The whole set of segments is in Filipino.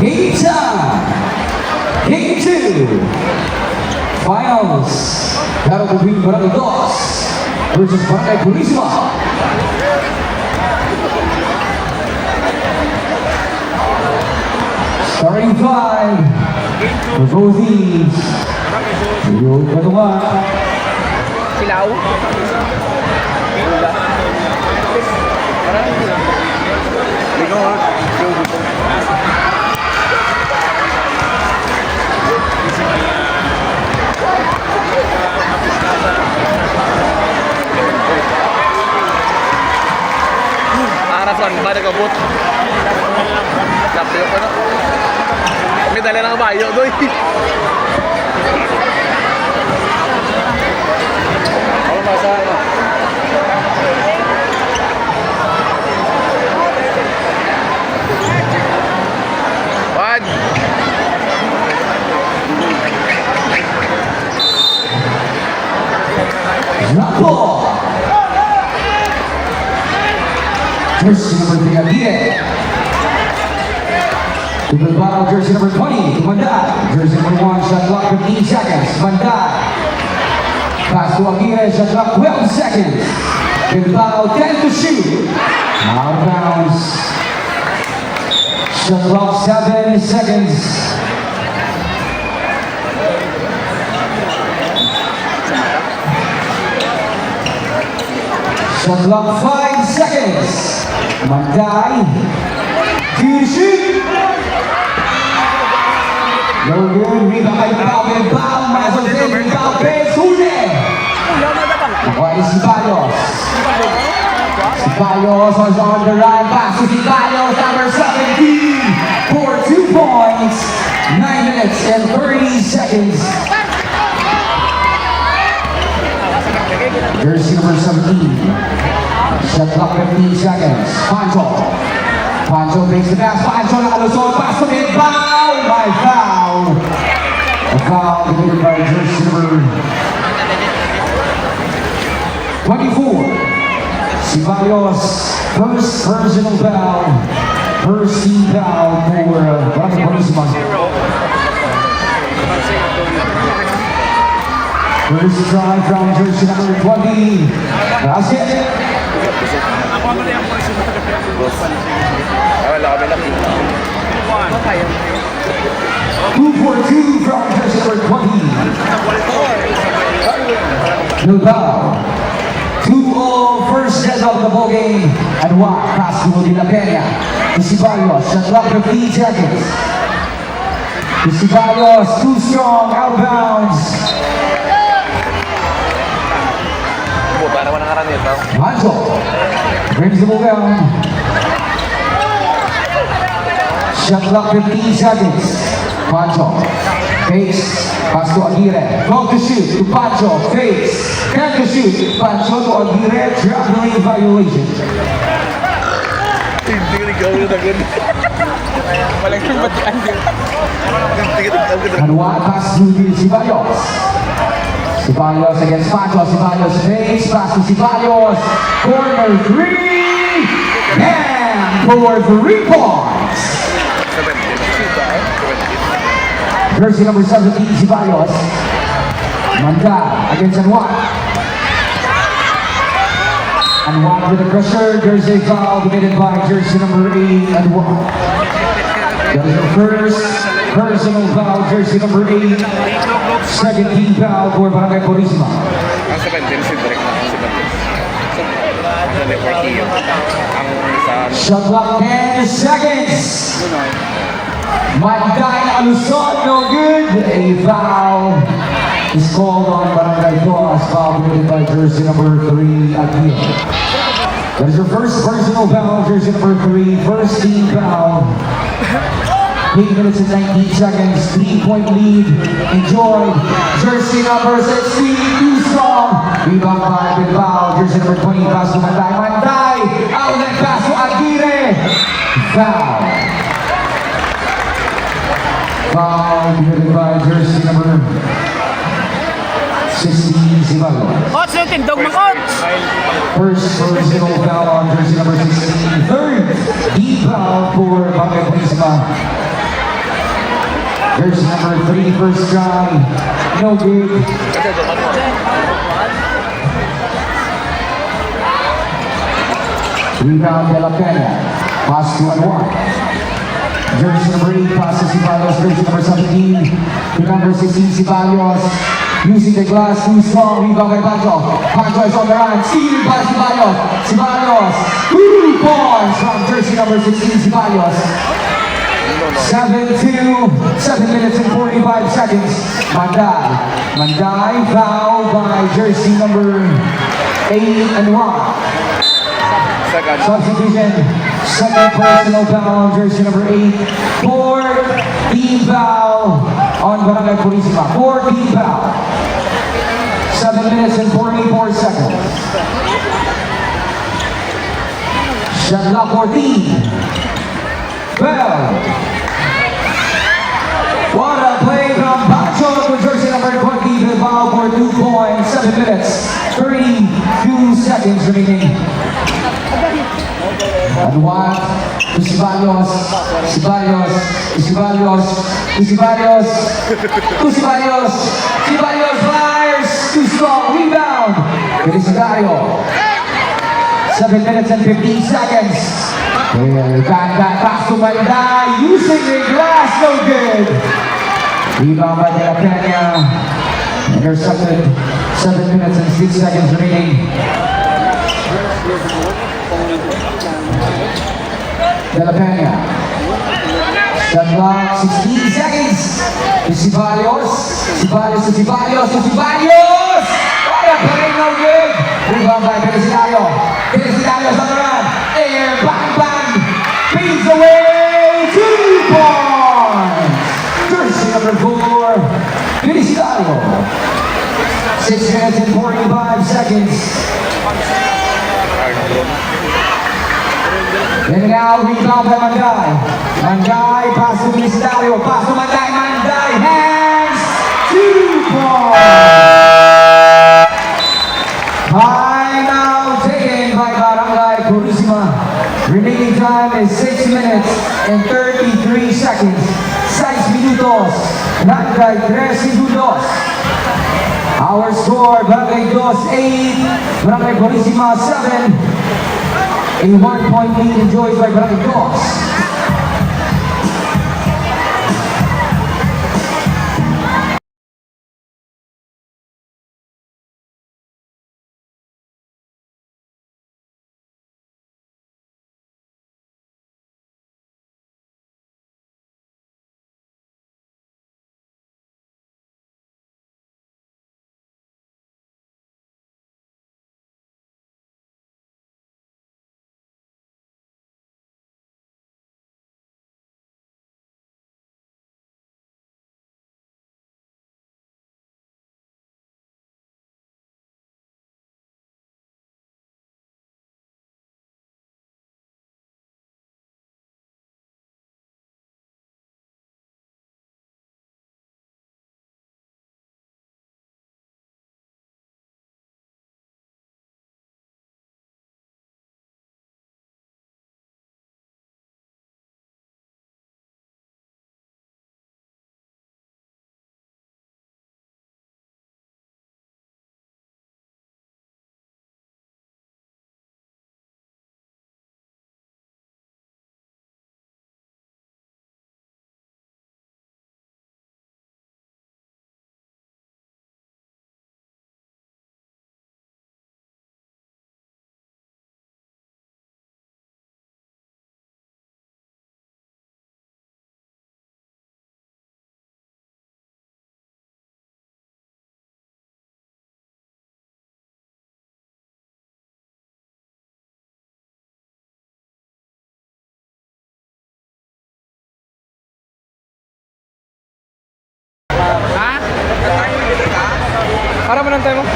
Game time. Game 2. Finals. Battle between Barangay Dos versus Barangay Purisma. Starting 5 for both teams. Yung katungan. Silaw. Arasan ba nagabot? Sabi ko na. May dala ng kabayo doy. Ako masa ano? One. Rambo. Jersey number 3, Aguirre. To the bottom, jersey number 20, Mandai. Jersey number 1, shot clock 15 seconds. Mandai. Pass to Aguirre, shot clock 12 seconds. Bilbao 10 to shoot. Out of bounds. Shot clock 7 seconds. Shot clock 5 seconds. Mandai. To shoot. No good. Rebound by Bilbao. Bilbao. Mazos in. Bilbao base. Huli. Nakuha si Ceballos. Ceballos was on the right. Pass to Ceballos. Number 17. For 2 points. 9 minutes and 30 seconds. Jersey number 17. Shot clock 15 seconds. Pancho. Pancho takes the pass. Pancho nakalusot. Pass to Bilbao. By foul. A foul committed by jersey number 24. Ceballos. First personal foul. First team foul for Barangay Purisma. First try from jersey number 20. That's it. Two for two from jersey number 20. Bilbao. 2-0 first set of the ball game. And one pass to De La Peña. Ceballos, shot clock 15 seconds. Ceballos, too strong, out of bounds. Buta naman ang aran nito. Pancho brings the ball down. Shot clock 15 seconds. Pancho fakes, pass to Aguirre. Go to shoot to Pancho, fakes, can to shoot. Pancho to Aguirre, traveling violation. Hindi rin gawin na ganun. Walang kumatian din. And one pass to Ceballos. Ceballos against Pancho. Ceballos fakes, pass to Ceballos. Corner 3. And for 3 points. Jersey number 17, Ceballos. Manda against Anwar. Anwar with the pressure. Jersey foul committed by jersey number 8, Anwar. That is the first personal foul, jersey number 8. Second team foul for Barangay Purisma. Ang 17 si Drake na. 17. Sa Leportillo. Ang sa... Shot clock 10 seconds. Mandai alusot, no good. A foul is called on Barangay Dos. Foul committed by jersey number 3, Aguirre. That is your first personal foul, jersey number 3. First team foul. 8 minutes and 19 seconds. 3-point lead. Enjoy. Jersey number 16, too strong. Rebound by Bilbao. Jersey number 20, pass to Mandai. Mandai, outlet pass to Aguirre. Foul. Foul committed by jersey number 16, Ceballos. Coach, yung tindog mo, coach! First personal foul on jersey number 16. Third, deep foul for Barangay Purisma. Jersey number 3, first try. No good. Kasi duman mo. Rebound De La Pena. Pass to Anwar. Jersey number 8, pass to Ceballos. Jersey number 17, to number 16, Ceballos. Using the glass, too strong. Rebound by Pancho. Pancho is on the run. Stealing by Ceballos. Ceballos. 2 points from jersey number 16, Ceballos. 7-2, 7 minutes and 45 seconds. Manday foul by jersey number 8 and 1. Second. Substitution, second personal foul on jersey number 8. 4 team foul on Barangay Purisima. 4 team foul. 7 minutes and 44 seconds. Shot clock 14. Well, what a play from Pancho with jersey number 20. The foul for 2 points. 7 minutes, 32 seconds remaining. And one to Ceballos, Ceballos, to Ceballos, to Ceballos, to Ceballos, Ceballos fires, too strong, rebound, Felicidario. 7 minutes and 15 seconds. That pass to Manday, using the glass, no good. Rebound by De La Pena, intercepted, 7 minutes and 6 seconds remaining. De La Pena. Shot clock, 16 seconds. To Ceballos. Ceballos to Ceballos to Ceballos. What a play, no good. Rebound by Felicidario. Felicidario's on the run. Air, bang, bang. Feeds away. 2 points. Jersey number 4. Felicidario. 6 minutes and 45 seconds. And now rebound by Manday. Manday, pass to Felicidario. Pass to Manday. Manday, hands. 2 points. Timeout taken by Barangay Purisima. Remaining time is 6 minutes and 33 seconds. 6 minutos. Barangay 3 segundos. Our score, Barangay 2, 8. Barangay Purisima, 7. A 1-point lead enjoyed by Barangay 2. Para mo lang tayo mo? 6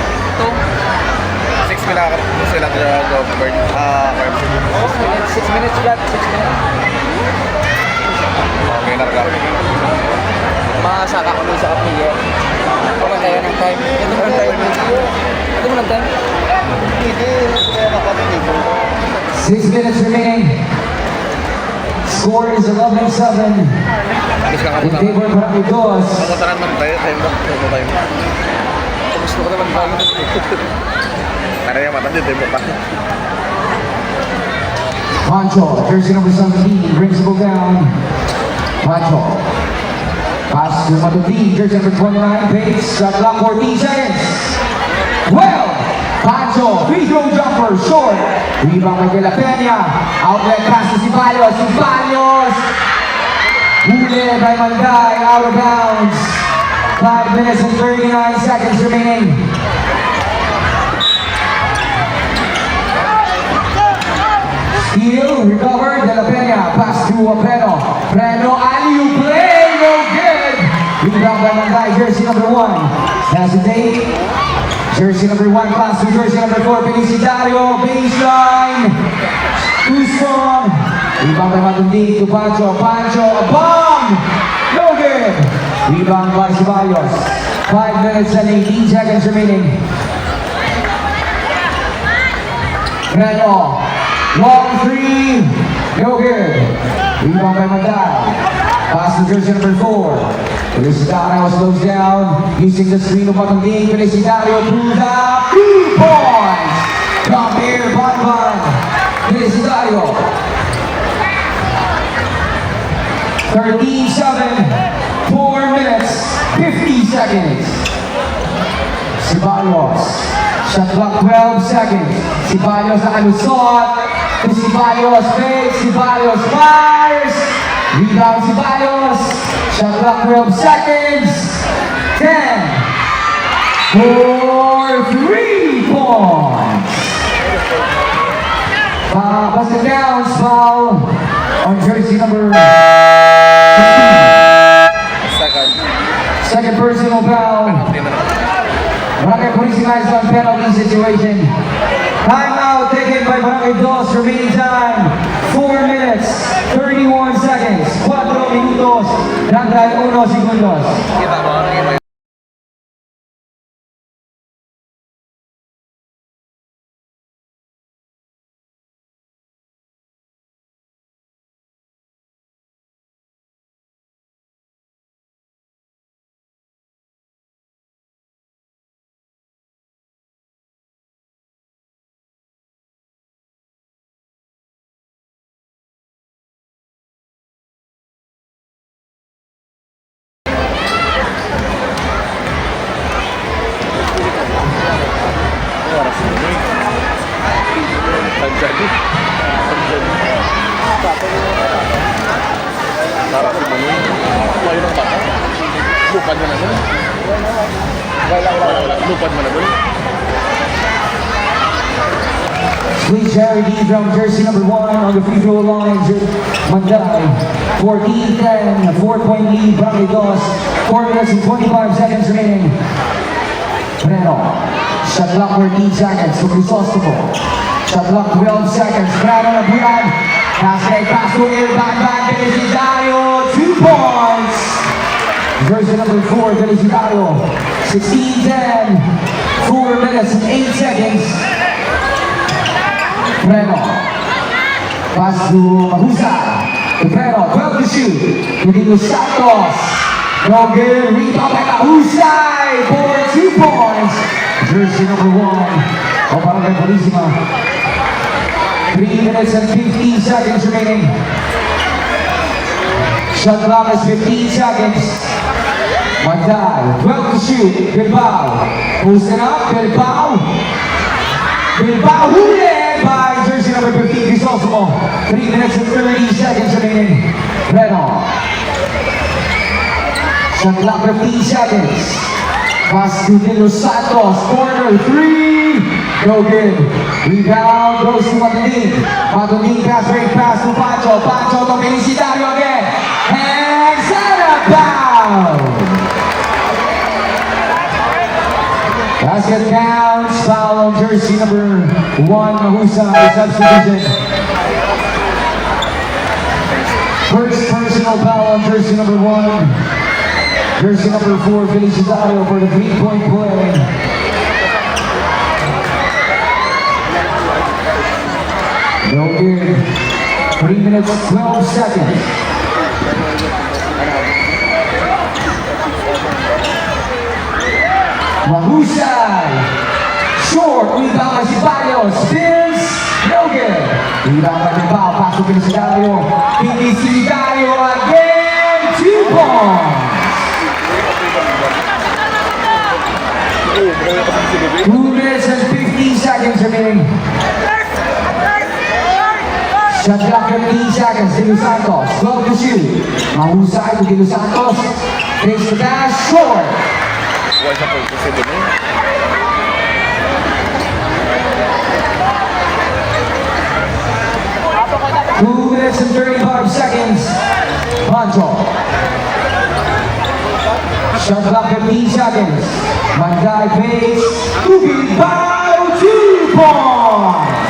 minutes sila go bird. 6 minutes flat, 6 minutes. Okay, narga. Makasaka ko doon sa Kapilya. Wala tayo ng time. Ito mo ng time. Ito mo ng time. Hindi, kaya kapatid eh. 6 minutes remaining. Score is 11-7 Alis ka nga in muna. favor of Barangay Dos. Pagkutaran man tayo. Tayo mo. Tayo mo tayo. Gusto ko naman bago. Para yung matanda. Tayo mo pa. Pancho, jersey number 17, brings the ball down. Pancho. Pass to Matutin, jersey number 29, pace, shot clock 14 seconds. Well, Pancho, free throw jumper, short. Rebound by De La Peña. Outlet pass to Ceballos. Ceballos. Huli by Manday, out of bounds. 5 minutes and 39 seconds remaining. Steal, recovered, De La Peña, pass to Preno. Preno, alley-oop play, no good. Rebound by Manday, jersey number 1. Hesitate. Jersey number 1, pass to jersey number 4, Felicidario, baseline. Too strong. Rebound by Matundi to Pancho. Pancho, a bomb. No good. Rebound by Ceballos. 5 minutes and 18 seconds remaining. Preno. Long three, no good. Rebound by Manday. Pass to jersey number 4. Felicidario slows down, using the screen of Matanding. Felicidario pulls out 2 points. Come here, Banban. Felicidario. 13-7, 4 minutes, 50 seconds. Ceballos. Shot clock 12 seconds. Ceballos nakalusot. Ceballos fakes. Ceballos fires. Rebound Ceballos. Shot clock 12 seconds. 10. For 3 points. Busted down. Foul on jersey number 15. Second personal foul. Barangay Purisima is on penalty situation. Timeout taken by Barangay Dos. Remaining time, 4 minutes, 31 seconds, 4 minutos, 31 segundos. Kita mo. Nakita mo. Jadi. Sarap si Manong. Mayroon ang bata. Lupan mo na doon. Wala. Lupan mo na doon. Please charity from jersey number 1 on the free throw line. Manday, 14-10, 4-point lead. Barangay Dos, 4 minutes and 25 seconds remaining. Preno, shot clock 14 seconds to Crisostomo. Shot clock 12 seconds. Preno na bulan. Pass to Banban. Felicidario, 2 points. Jersey number 4, Felicidario, 16-10, 4 minutes and 8 seconds. Preno. Pass to Mahusay. To Preno, 12 to shoot. To Santos. No good. Rebound by Mahusay for 2 points. Jersey number 1 of Barangay Purisima. 3 minutes and 15 seconds remaining. Shot clock is 15 seconds. Manday, 12 to shoot. Bilbao. Posting up. Bilbao. Huli by jersey number 15, Crisostomo. 3 minutes and 30 seconds remaining. Preno. Shot clock 15 seconds. Pass to De Los Santos. Corner 3. No good. Rebound goes to Matutin. Matutin pass to Pancho. Pancho to Felicidario again. And set up down. Basket counts, foul on jersey number 1, Mahusay, substitution. First personal foul on jersey number 1. Jersey number 4, Felicidario for the 3-point play. No good. 3 minutes, 12 seconds. Mahusay. Short, rebound by Sipario. Spins, no good. Rebound by Bilbao, pasok kay Sidario. PPC Sidario again, 2 points. 2 minutes and 15 seconds remaining. Shot clock 15 seconds. De Los Santos, 12 to shoot. Mahusay to De Los Santos. Takes the dash, short. Wala sa pagkasito na yun. Two minutes and 35 seconds. Pancho. Shot clock 15 seconds. Manday pays. Cookie Bao, 2 points.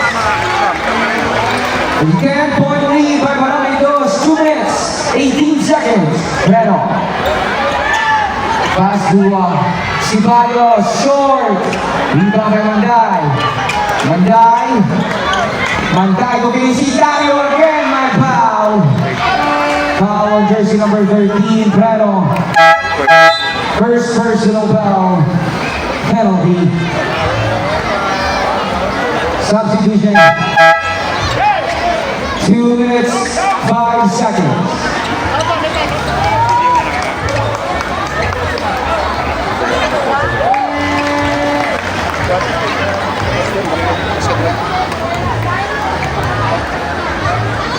10-point lead by Barangay Dos. 2 minutes, 18 seconds. Reno. Pass to Sibayo, short. Rebound by Manday. Manday to Felicitario again, my foul. Foul on jersey number 13, Prado. First personal foul. Penalty. Substitution. 2 minutes, 5 seconds.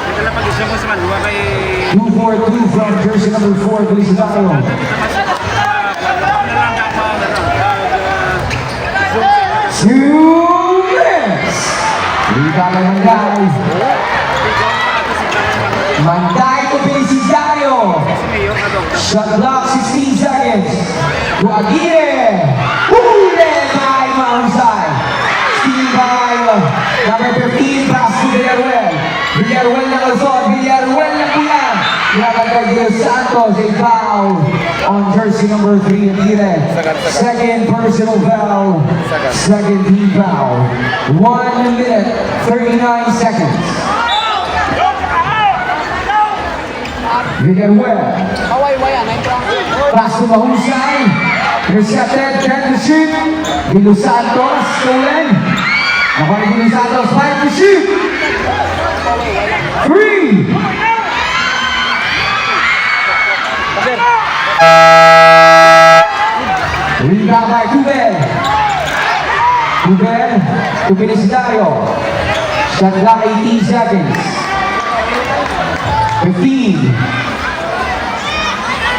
Ito lang pag-isip mo sa maluwa kay... 2-4-2 from jersey number 4, Felicitario. Two minutes. Rebound by Manday. Manday to Felicitario. Shot clock 16 seconds. To Aguirre. Huli by Mahusay. Steal by number 15, pass to Villaruel. Villaruel na Luzon. Villaruel na Kuyan. Nabagay De Los Santos, a foul on jersey number 3, Aguirre. Second personal foul. Second team foul. 1 minute, 39 seconds. Villaruel. Kaway-wayan, 9 rounds. Pass to Mahusay. Intercepted, 10 to shoot. De Los Santos, stolen. Nakuha ni De Los Santos, 5 to shoot. 3. Rebound by Tubel. Tubel to Felicitario. Shot clock 18 seconds. 15.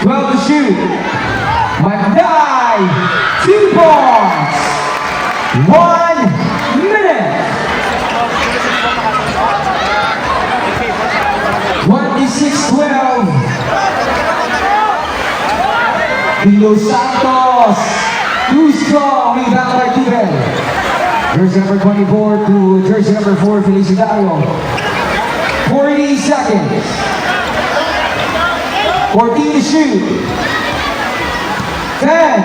12 to shoot. Manday, 2 points. 1 minute. 26-12. De Los Santos, too strong. Rebound by Tubel. Jersey number 24 to jersey number 4, Felicitario. 40 seconds. 14 to shoot. 10.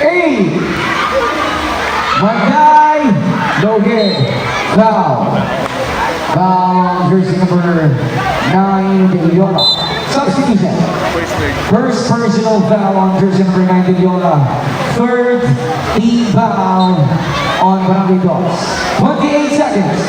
8. Manday, no good. Foul. Foul on jersey number 9, De Leon. Substitution. First personal foul on jersey number 9, De Leon. Third team foul on Barangay Dos. 28 seconds.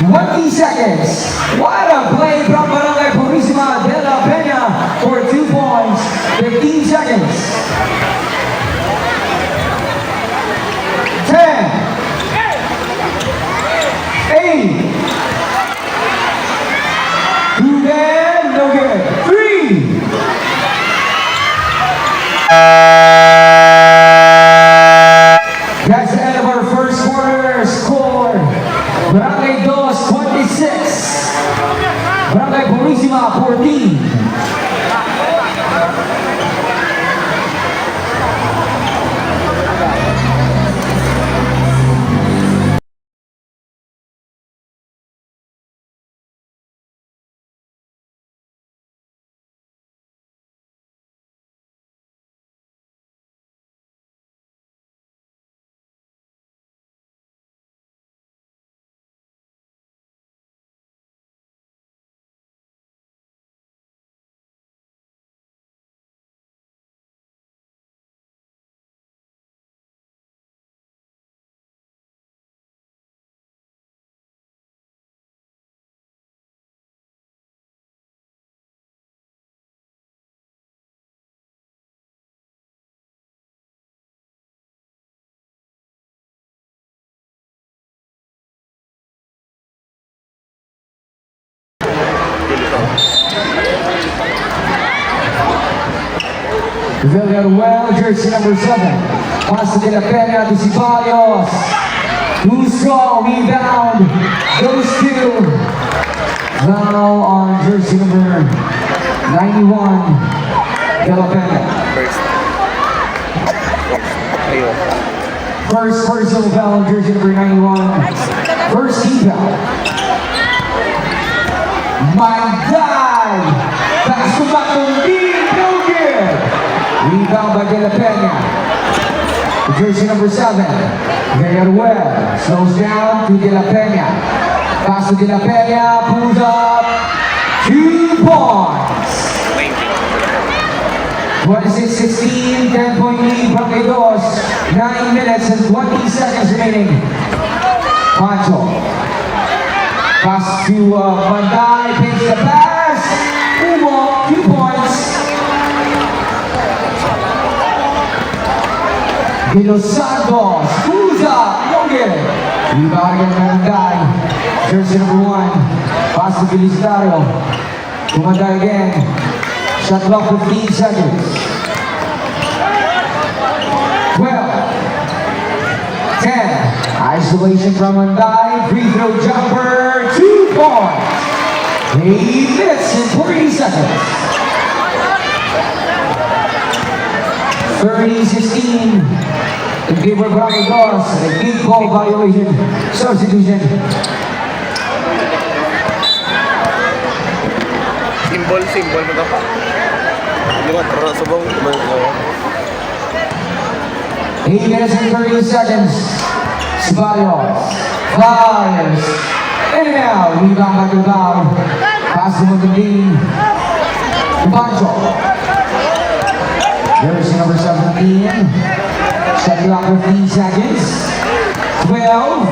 20 seconds. What a play from Barangay Purisima de la Peña for 2 points. 15 seconds. 10. 8. 2 dead, no good. 3. That's the end of our first quarter score. Barangay Dos 26. Barangay Purisima 14. Villaruel, jersey number 7. Pasa de la Peña to Ceballos. Too strong, rebound. Goes to now on jersey number 91. De la Peña. Ayun. First personal foul on jersey number 91. First team foul. My God! Pass to Matundi, no good! Rebound by De La Peña. Jersey number 7. Villaruel slows down to De La Peña. Pass to De La Peña, pulls up. 2 points. 26-16, 10-point lead from Negos. 9 minutes and 20 seconds remaining. Pancho. Pass to Manday, takes the pass. Umo, 2 points. De Los Santos, who's up? No good. Rebound again by Manday. Jersey number 1. Pass to Felicitario. To Manday again. Shot clock 15 seconds. 12. 10. Isolation from Manday. Free throw jumper. 2 points. 8 minutes and 40 seconds. 30-16. In favor of Bravo. A big ball violation. Substitution. Symbol mo dapat. Hindi mo tara sa bong. 8 minutes and 30 seconds. Ceballos fires. In and out. Rebound by Bilbao. Pass to Matundi. Pancho. Jersey number 17. Shot clock 15 seconds. 12.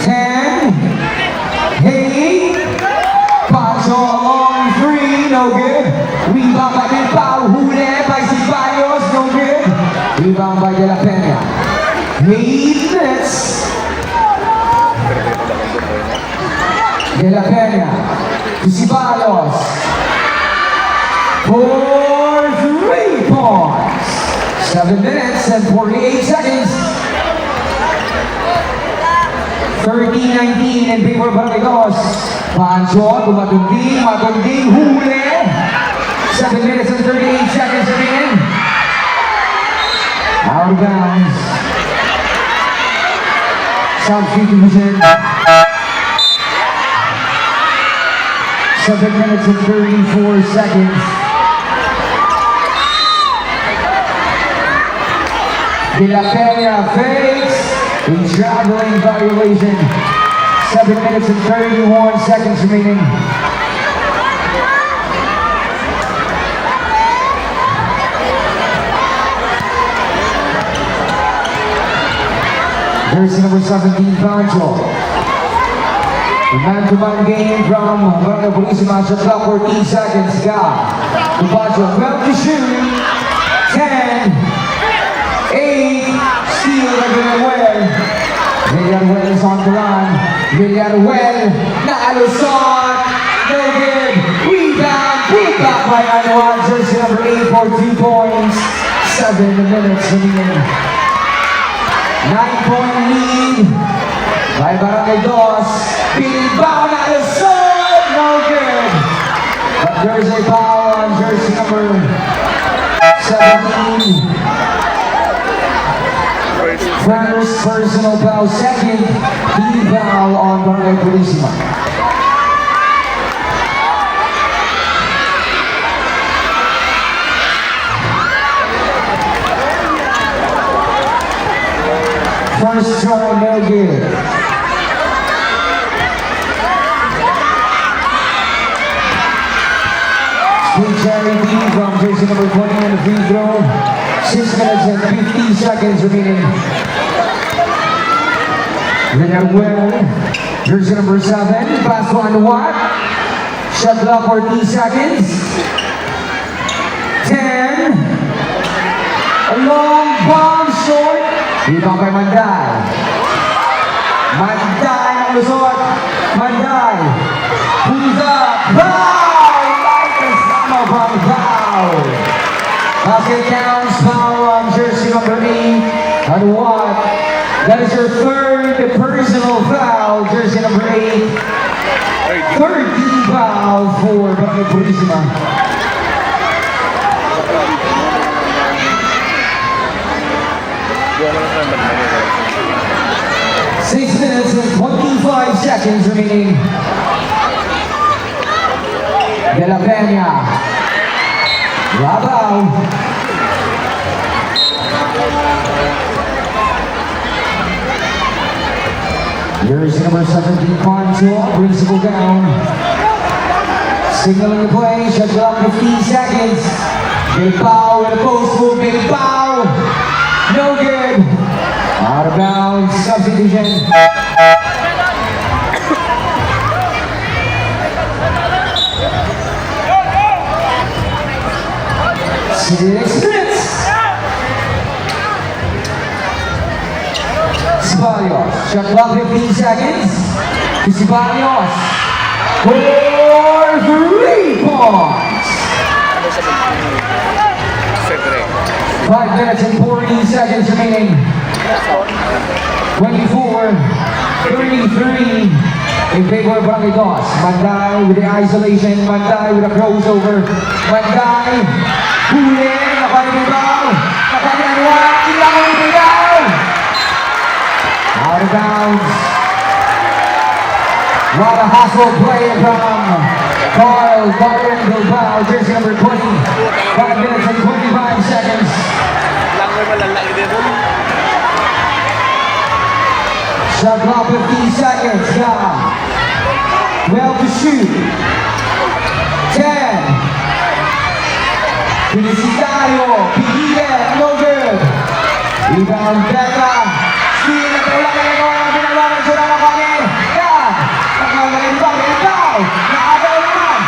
10. 8. Pancho on 3. No good. Rebound by Bilbao. Huli by Ceballos. No good. Rebound by De La Peña. 8 minutes. De La Peña to Ceballos for 3 points. 7 minutes and 48 seconds. 13-19 in favor of Negos. Pancho to Matundi. Matundi huli. 7 minutes and 38 seconds remaining. Out of bounds. Substitution. 7 minutes and 34 seconds. De La Peña fakes a traveling violation. 7 minutes and 31 seconds remaining. Jersey number 17, Pancho. The man-to-man game from Barangay Purisima. Shot clock 14 seconds. Got to Pancho. 12 to shoot. 10. 8. Steal by Villaruel. Villaruel is on the run. Villaruel. Naalusot. No good. Rebound. Pulled back by Anwar. Jersey number 8 for 2 points. 7 minutes remaining. 9-point lead by Barangay Dos. Bilbao Naalusot. No good. But there's a foul on jersey number 17. First personal foul, second team foul on Barangay Purisima. First try, no good. Sweet charity from jersey number 20 on the free throw. 6 minutes and 15 seconds remaining. Villaruel, jersey number 7, pass to Anwar. Shot clock 14 seconds. 10. A long bomb short. Rebound by Manday. Manday ang lusot. Manday. Pulls up. Foul! Like a summer from foul. Basket Purisima. Buwan lang naman Manila. 6 minutes and 25 seconds remaining. De La Peña. Rabaw. Jersey number 17, Pancho, brings the ball down. Signaling the play, shut clock 15 seconds. Big foul with a post move, big foul. No good. Out of bounds, substitution. 6 minutes. Ceballos, shot clock 15 seconds. Ceballos for 3 points. Cedric. 5 minutes and 14 seconds remaining. 24, 33 in favor of Barangay Dos. Manday with the isolation. Manday with a crossover. Manday, huli, nakalimutan. Nakalimutan, nakalimutan. Out of bounds. What a hustle play from Carl Butler Bilbao, jersey number 20. 5 minutes and 25 seconds. Lang may malalaki din doon. Shot clock 15 seconds. Got 12 to shoot. 10. Felicitario. Pigilan. No good. Rebound Becca. Steal at wala ka na gawa ng pinagawa ng Surama Kane. Yan. Nakagaling ba? Rebound. Nakagawa naman.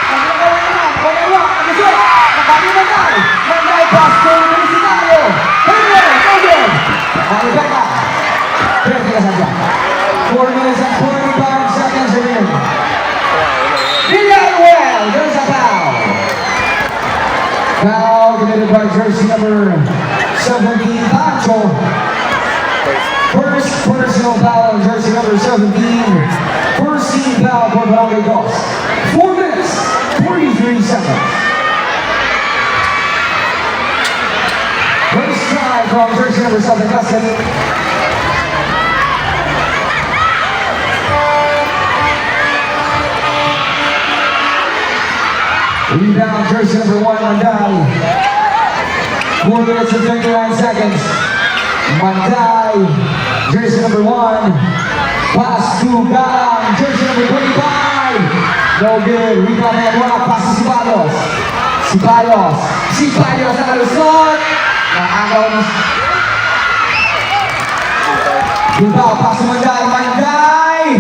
Nakagawa naman. Konewa. Nakagawa. Nakalimutan. Manday pass to Felicitario. Hello. No good. Nakagawa Becca. 4 minutes and 45 seconds remaining. Villarreal, there's a foul. Foul committed by jersey number 17, Pancho. First personal foul on jersey number 17. First team foul for Barangay Dos. 4 minutes, 43 seconds. First try from jersey number 7, Dustin. Rebound, jersey number 1, Manday. 4 minutes and 39 seconds. Manday, jersey number 1. Pass to Galang, jersey number 25. No good. Rebound and rock. Pass to Ceballos. Ceballos. Ceballos ang alusot. Nakagaw na. Bilbao, pass to Manday. Manday.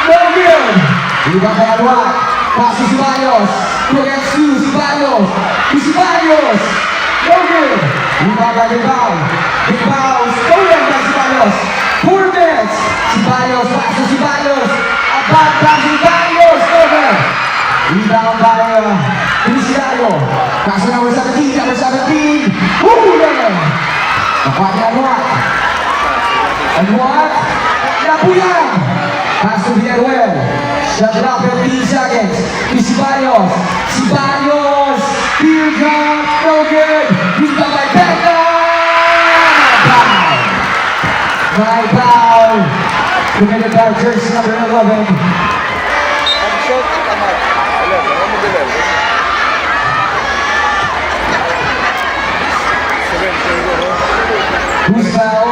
No good. Rebound and rock. Pass to Ceballos. 2 against 2. Ceballos. To Ceballos. No good. Rebound by Bilbao. Bilbao stolen by Ceballos. 4 minutes. Ceballos. Pass to Ceballos. Abang by Ceballos. No good. Rebound by Feliciano. Pass to number 17. Number 17. Huli. Nakuha niya Anwar. Anwar. Napuyan. Pass to Villarreal. Shot clock 15 seconds. To Ceballos. Ceballos. Here comes. No good. Rebound by Becca. My foul. Committed by jersey number 11. Ang shot, tamat. Alam, ano mo bilal? 7 Who's foul?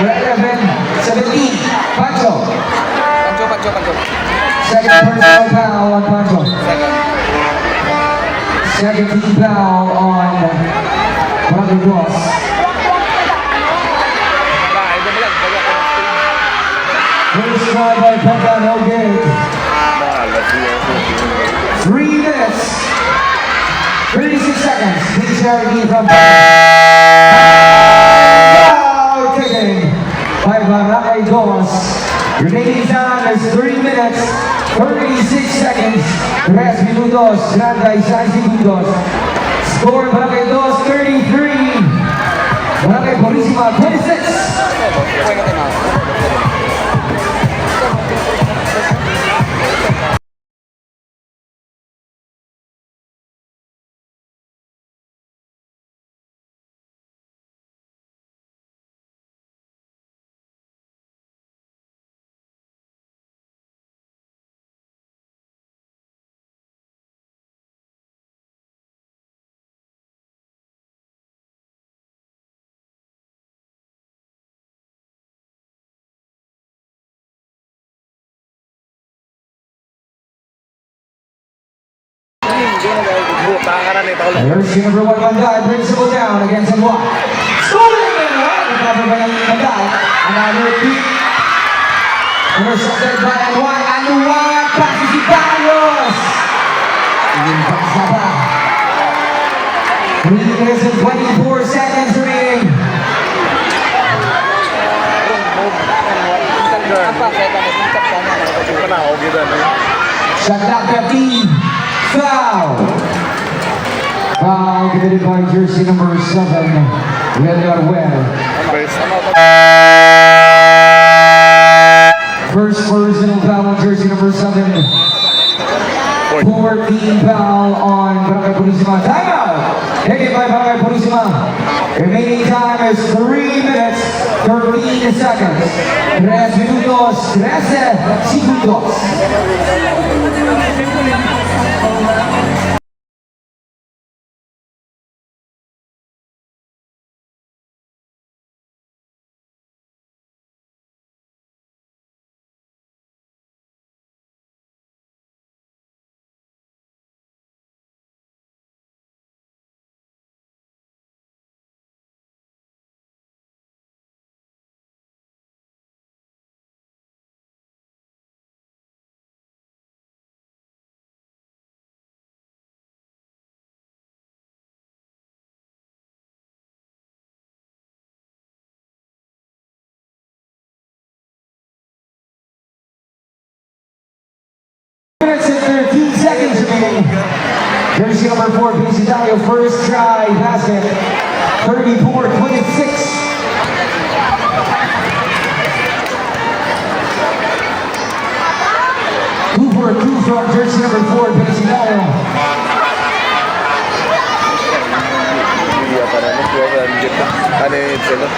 Wala 11. 17. Pancho. Pancho. Second personal foul on Pancho. Second. Second team foul on Barangay Dos. Ay, damalag. Baga ko ng stage. First try by Pekka, no good. Malas yun. 3 minutes. 36 seconds. Big charity from foul taken by Barangay Dos. Remaining time is 3 minutes, 36 seconds. 3 minutos, Barangay 6 segundos. Score Barangay Dos 33. Barangay Purisima 26. Pwede ka na. Nangaran ito ulit. Jersey number 1, Manday, brings the ball down against Anwar. Scoring! Recover by Manday. Another beat. Intercepted by Anwar. Anwar passes to Barrios. Impact sa ba? 3 minutes and 24 seconds remaining. Apa, saya tak nak cakap sana. Ito na, okay na. Shot clock 15. Foul. Foul committed by jersey number 7. Really got well. First, First personal foul on jersey number 7. 14 foul on Barangay Purisima. Timeout! Taken by Barangay Purisima. Remaining time is 3 minutes, 13 seconds. 3 minutos, 13 segundos. Minutes and 13 seconds remaining. Jersey number 4, Vincentario, first try basket. 34-26. Two for a two from jersey number 4, Vincentario. hindi pa na. Ano yung sila?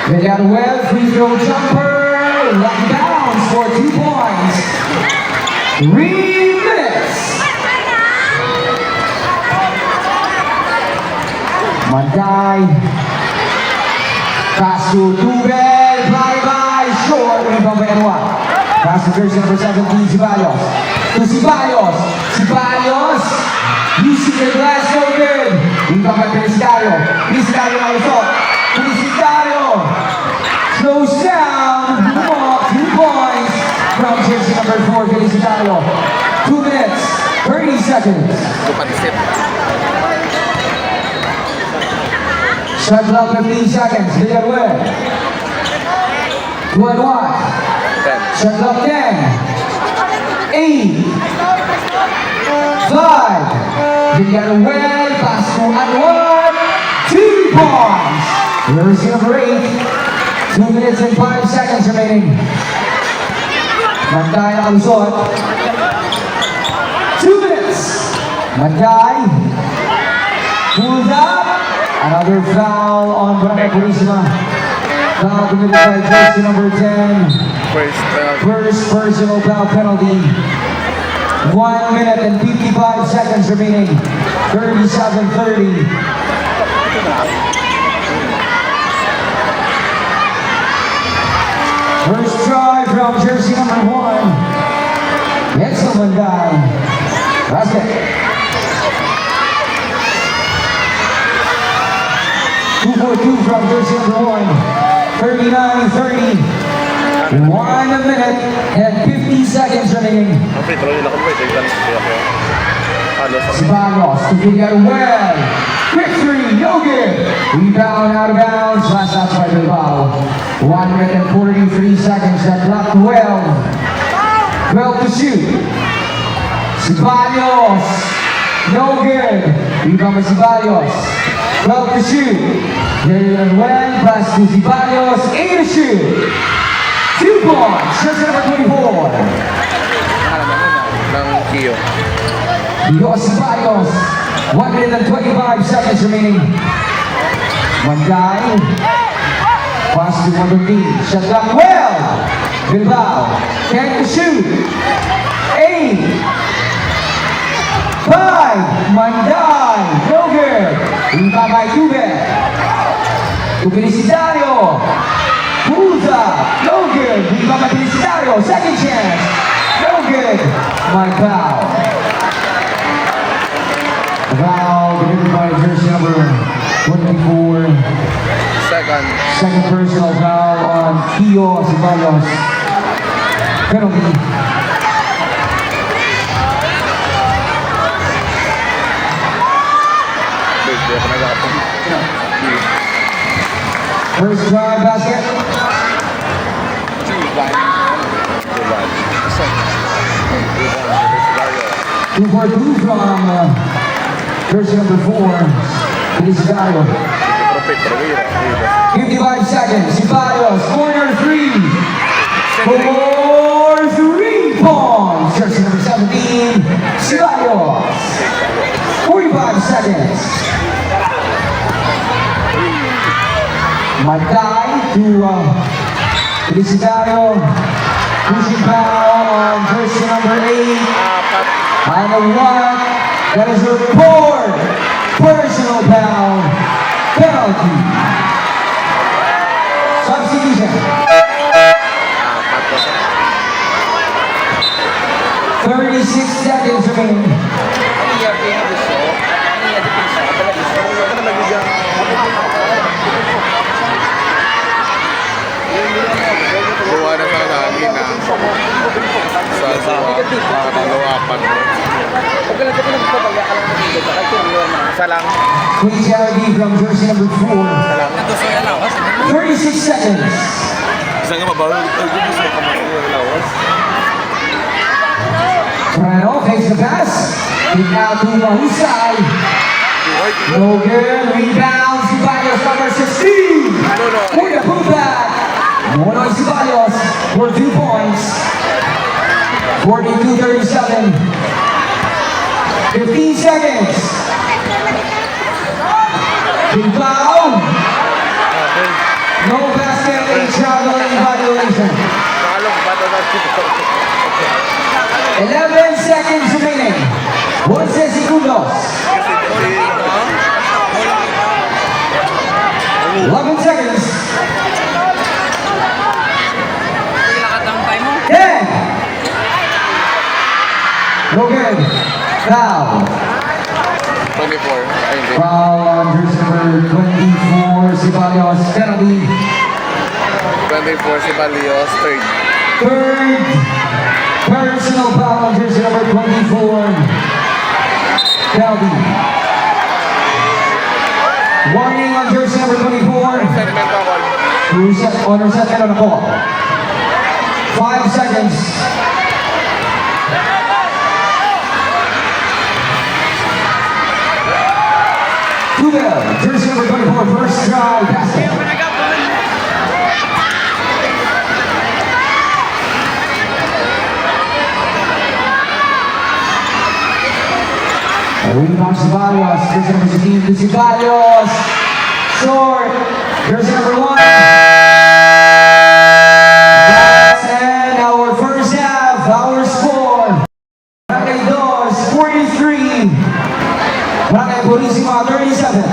They got a well, free throw jumper. Lucky bounce for 2 points. 3 minutes. Manday. Pass to Dubel. Bye-bye. Short. Rebound by Anwar. Pass to jersey number 17, Ceballos. To Ceballos. Ceballos. Using the glass, so good. Rebound by Felicitario. Felicitario na usok. Felicitario. Slows down. 2 points from jersey number 4, Felicitario. 2 minutes, 30 seconds. Lupansip. Shot clock 15 seconds. Villarreal. 2 and 1. 10. Shot clock 10. 8. 5. Villarreal. Pass to Anwar. 2 points. Jersey number 8. 2 minutes and 5 seconds remaining. Manday nakalusot. 2 minutes. Manday. Pulls up. Another foul on Barangay Purisima. Foul committed by jersey number 10. First personal foul penalty. 1 minute and 55 seconds remaining. 37-30. First try from jersey number 1. Edsel Manday. Basket. 2-4-2 from jersey number 1. 39-30. 1 minute and 50 seconds remaining. Okay, tuloy nila kung pwede. Ano sa... Ceballos to Villarreal. Quick three, no good. Rebound out of bounds. Last shot by Bilbao. 1 minute and 43 seconds. That clock 12. 12 to shoot. Ceballos. No good. Rebound by Ceballos. 12 to shoot. Villarreal pass to Ceballos. 8 to shoot. 2 points. Jersey number 24. Ng Kio. Dios Ceballos. 1 minute and 25 seconds remaining. Manday. Pass to number D. Shot clock 12. Bilbao. 10 to shoot. 8. 5. Manday. No good. Rebound by Tube. To Felicitario. Puza. No good. Rebound by Felicitario. Second chance. No good. My foul. Foul committed by jersey number 24. Second personal foul on Kio Ceballos. Penalty. Hindi ako nag-aapong. First try basket. Two for two from jersey number 4, Feliciano. 55 seconds. Ceballos, corner three. For 3 points. Jersey number 17, Ceballos. 45 seconds. Magdai to Feliciano. Pushing foul on jersey number 8. And a one. That is a 4 personal foul penalty. Substitution. 36 seconds remaining. Buwa na sa lagi na sa dalawapan mo. Isa lang. Please RD from jersey number 4. 36 seconds. Isa nga mabawal. Gusto ka mag-lawas. Prano takes the pass. Kick out to Mahusay. No good. Rebound. Ceballos number 16. For the putback. Monoy Ceballos for 2 points. 42-37. 15 seconds. Big foul. No basket. A traveling violation. 11 seconds remaining. 11 segundos. 11 seconds. 10. No good. Foul. 24. Ay, hindi. Foul on jersey number 24, Ceballos. Penalty. 24 si Balios, third. Third personal foul on jersey number 24. Penalty. Warning on jersey number 24. Segment ako. Honor set, meron ako. 5 seconds. Tubel, jersey number 24, first try, basket. Rebound Ceballos, jersey number 16 to Ceballos. Short, jersey number 1. That's and our first half, our score. Barangay Dos, 43. Barangay Purisima, 37.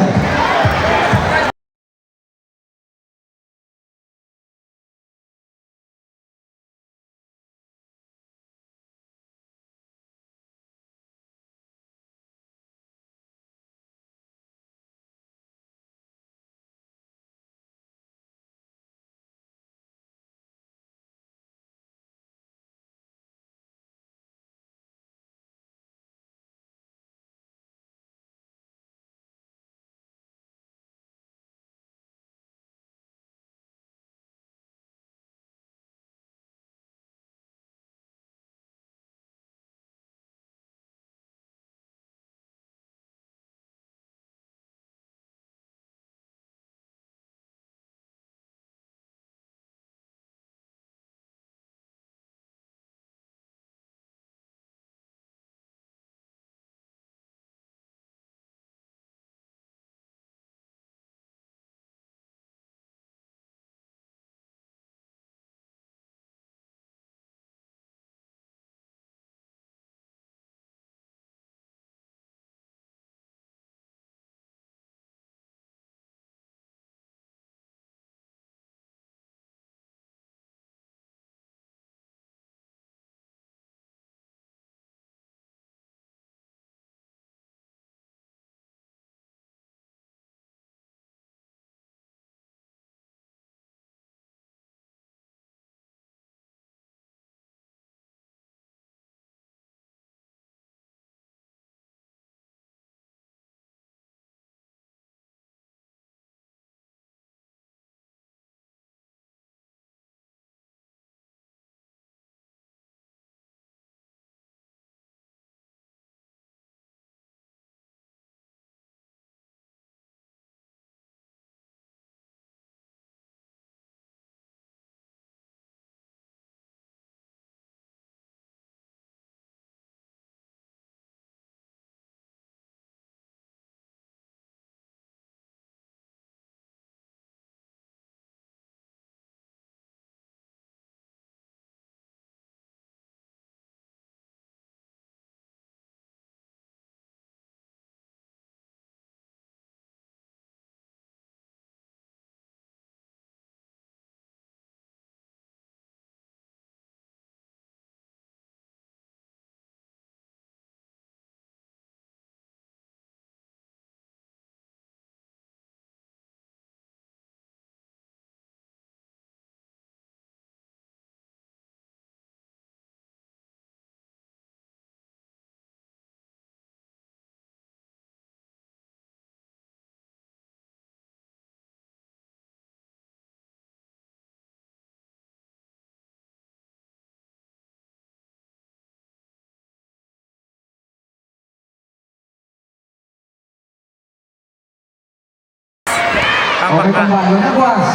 Okay, pambalo na, boss.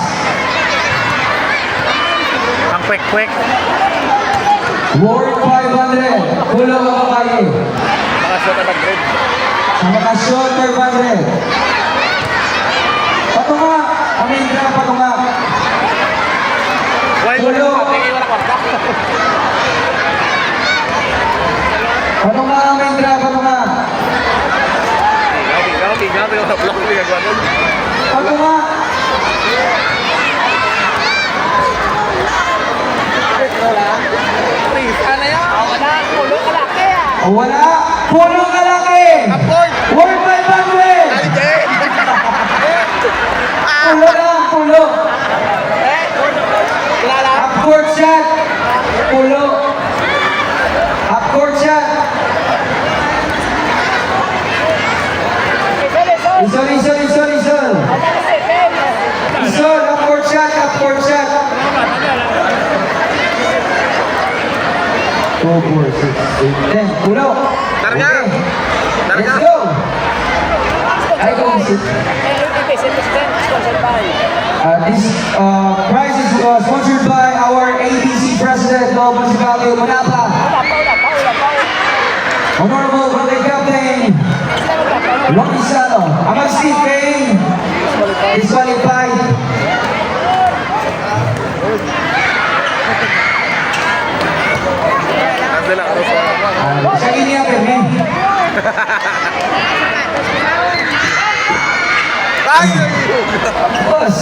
Ang kwek-kwek. Worth 500. Pulo ka babae. Mga shot at grade. Sa mga shot, 500. Patunga. Aminda, patunga. Pulo. Patunga, Aminda, patunga. Tinggal, blok ko yung gagawin. Patunga. Wala. Pulo ka laki. Worth 500. Pulo lang, pulo. Half court shot. Pulo. Half court shot. Isol. Isol, half court shot, half court shot. 2, 4, 6, 8, 10. Pulo. Targa. Okay. Targa. Let's go. I go. This prize is sponsored by our ABC President of Municipality of Manapa, Honorable Brother Captain Ronnie Sano. Among Steve Kane, disqualified. Nandala ako sa... Siya iniya, Perme. Ay! Boss.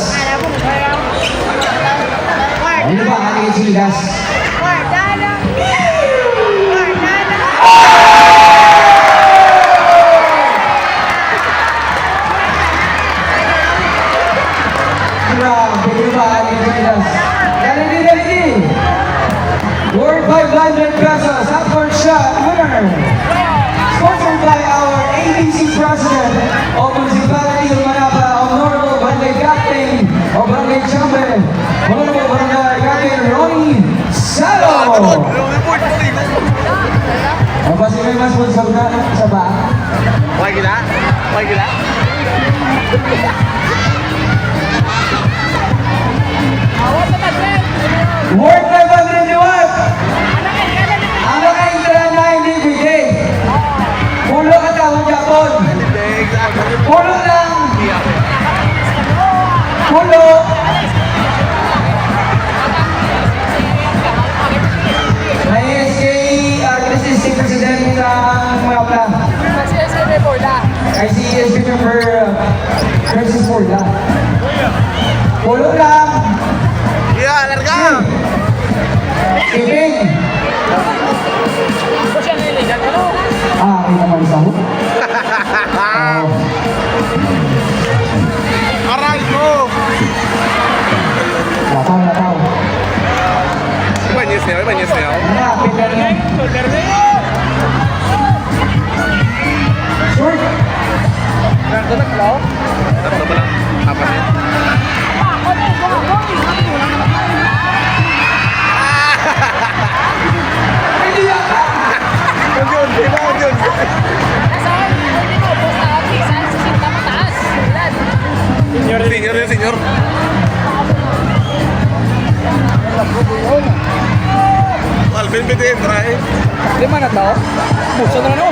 Ano ba? Ano yung siligas? Grabe, ano ba? Ano yung siligas? Dali. Worth 500 pesos. Half court shot. Winner. Sponsored by our ABC President of Municipality of Manapa, Honorable Barangay Captain of Barangay Chamber, Honorable Barangay Captain Ronnie Salo. Ang basi may mas sponsor na sa ba? May gila? Worth 500 ni what? Ang mga intra na hindi bigay. Pulo ka tawag Japon. Pulo lang. Pulo. May SK, Crisis si President ang mga plan. Ay si SK member Crisis Porda. Pulo lang. Iya, larga! Iping. Ay naman sa hook. Aray ko! Lataw. Banyes niya. Malapit na rin. Short. Tatlo ba lang? Apat yun. Hindi yata. Yun. Senior. Alvin bitin, try. Lima na tao? Puso na no?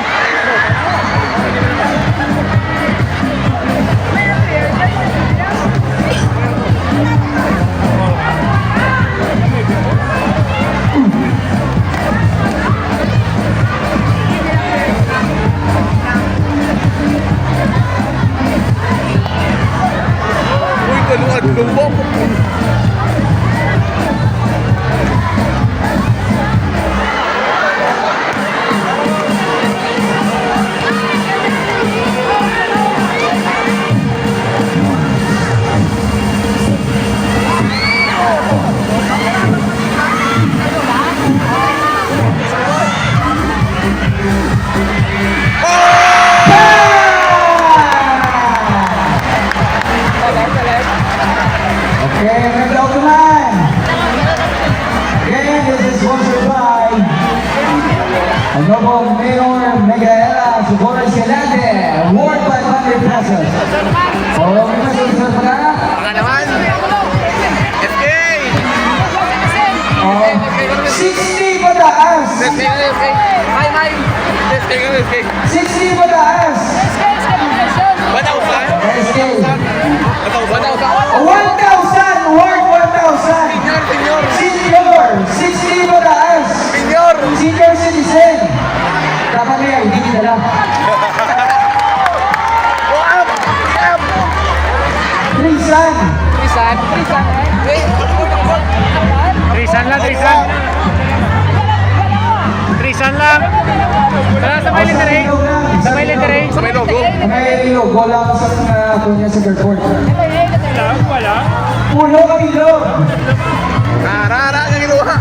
Uy, kaluan, lumbok. Honorable Mayor Micaela Socorro Escalante, award 500 pesos. So, may pesos sa SK nga, SK. 60 pataas. 1,000? SK. 1,000? 1,000! Worth 1,000! Senior! Senior! 60 pataas! Senior! Senior citizen! Dapat may ID nila. Wow! Wow! Trisan! Trisan. Trisan lang, Trisan. Trisan lang. Tara, sabay letter A. Sabay letter A. Sa may logo. May logo lang sa kunya sa airport. Wala. Pulo kami lo! Rara ang ginawa.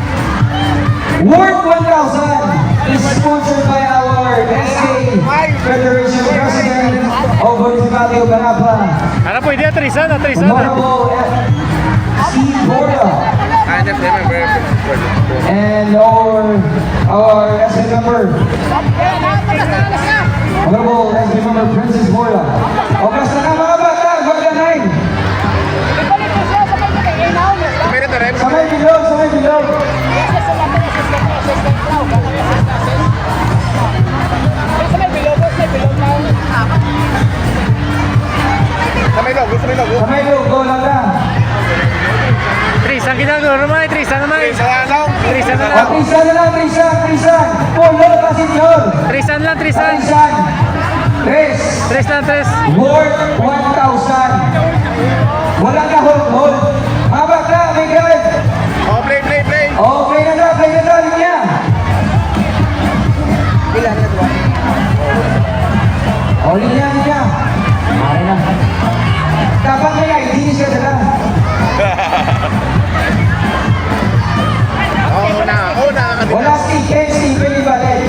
Worth 1,000 is sponsored by our SK Federation President of Municipality of Manapa, Ano po, hindi Trisan, Trisan. Honorable Steve Borda, I just remember. and our SK member, Honorable SK member Princess Borda. O basta na mga bata, magdanay! Meron na rin. Samay bilog, samay bilog! Sa may logo, sa may logo. Samay bilog, go lang na! Trisan ginagawa naman, Trisan naman. Sa ano? Trisan na O lang. Trisan na lang, Trisan! Pulo ka, senyor! Trisan lang, Trisan. Trisan! Tres! Tres lang, tres. Worth 1,000. Walang kahol-hol. Haba ka, may guard. Oh, play. Oh, play na linya. Oh, linya. Okay na. Dapat may ID siya dala. Una. Wala Stephen ibalik.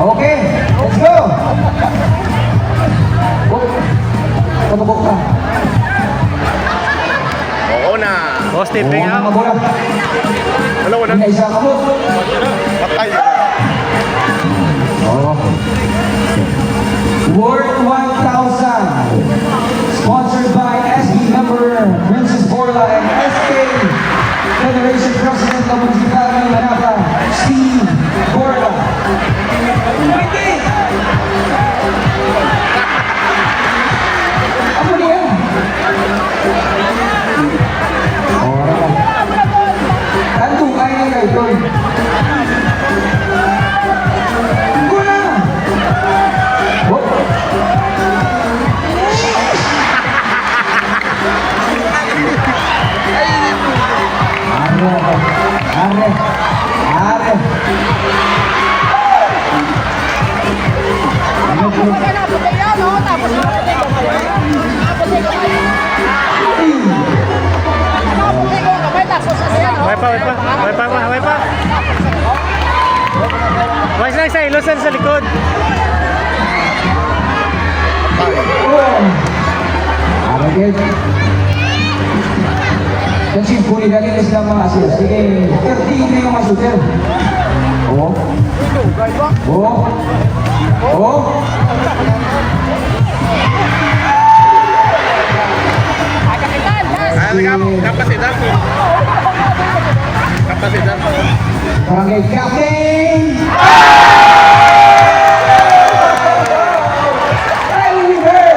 Okay, let's go. Tumukok ka. Una. Oh, stepping Mga out. bola. Wala. May isa ka mo. Patay. Oh. Worth 1,000. Sponsored by SB member Princess Borla and SK Federation President of Municipality Manapa, Steve Borla. Apa dia? Oh, tentu kayaknya itu. Guna. Oh. Are. Way pa. Wais lang sa ilosan sa likod. Are good. Dan si Puni dari Islam mengasih. Sige, tertinggi yang masuk kan? Oh. Kapasidad. Barangay Captain. Oliver.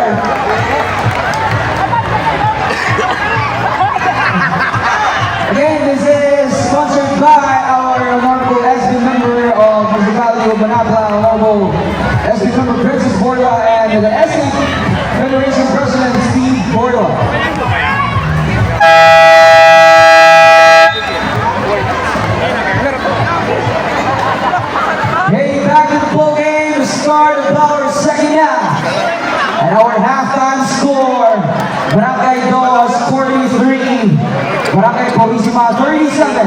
Again, this is sponsored by our honorable SB member of Municipality of Manapa, honorable SB member Princess Borla, and the SB Federation President Steve Borla. Hey, back to the ball game, the start of our second half. And our halftime score, Barangay Dos 43, Barangay Purisima 37.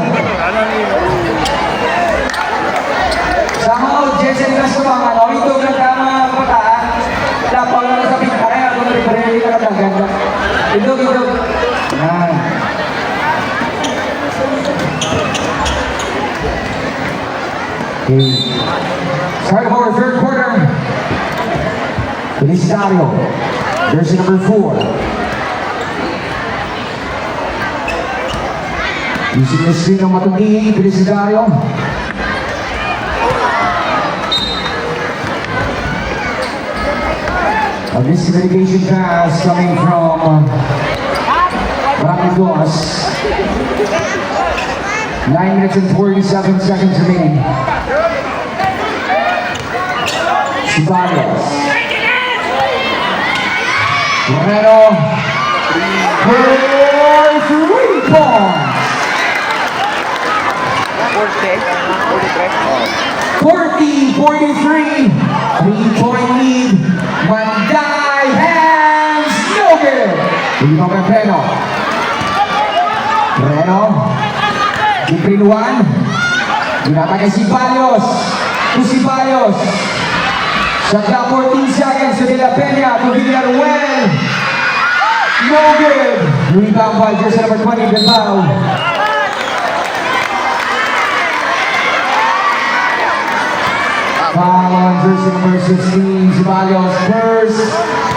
Sa mga audience nila sa mga ito na tama pataan, lapang lang sa pinakaya, kung nariparili ka na ganda. Ito. Yan. Okay. Start of our third quarter. Felicidario, jersey number 4. Using the screen ng matunding Felicidario. A miscommunication pass coming from Barangay Dos. 9 minutes and 47 seconds remaining. Ceballos. Moreno. For 3 points. 40-43. 3-point lead. Manday hands. No good. Dito kay Breno. Breno. Iprinuan. Ginata kay Ceballos. To Ceballos. Shot clock 14 seconds to De La Peña. To Villaruel. No good. Rebound by jersey number 20, Bilbao. Foul on jersey number 16, Ceballos. First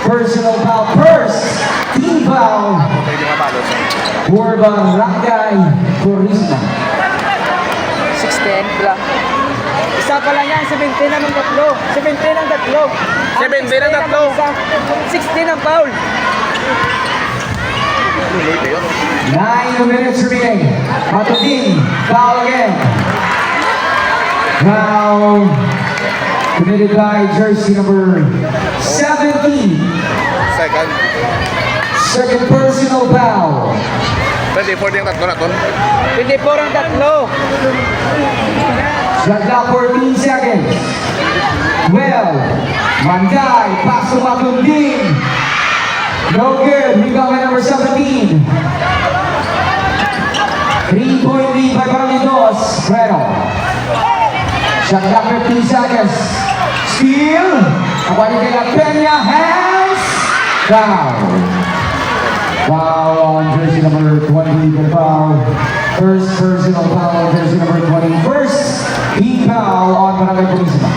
personal foul. First team foul. Pwede nga balos. For Barangay Purisma. 6'10", lang. Isa pa lang yan, 17 ang tatlo. 17 ang tatlo. 17 ang tatlo. 16 ang foul. Tuloy kayo. 9 minutes remaining. Matutin, foul again. Foul committed by jersey number 17. Second. Second personal foul. 24 yung tatlo na ton. 24 ang tatlo. Shot clock 14 seconds. 12. Manday, pass to Matutin. No good. Rebound by number 17. 3-point lead by Barangay Dos. Breno. Shot clock 15 seconds. Steal. Nakuha ni De La Peña. Hands. Foul. Foul on jersey number 20. Foul. First personal foul on jersey number 20. First team foul on Barangay Purisma.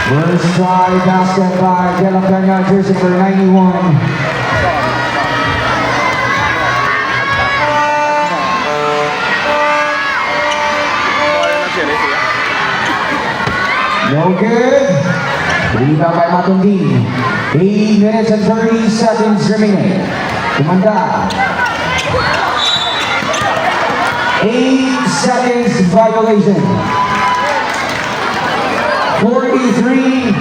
First try basket by De La Peña, jersey number 91. No good. Rebound by Matutin. 8 minutes and 30 seconds remaining. Kumanda. 8 seconds violation. 43,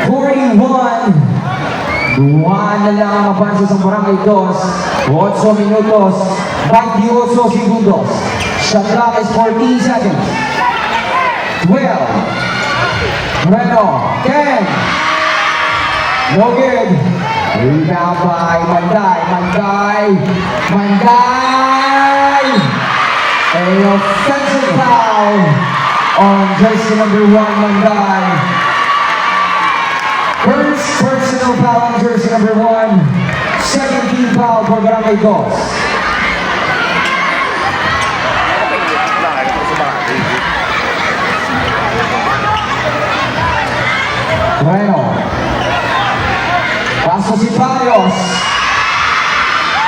41. Duwan na lang ang abansa sa Barangay Dos. 8 minutos, 28 segundos. Shot clock is 14 seconds. 12. Breno, 10. No good. Rebound by Manday. Manday. An offensive foul on jersey number 1, Manday. First personal foul on jersey number 1. Second team foul for Barangay Dos. Bueno. Paso Ceballos.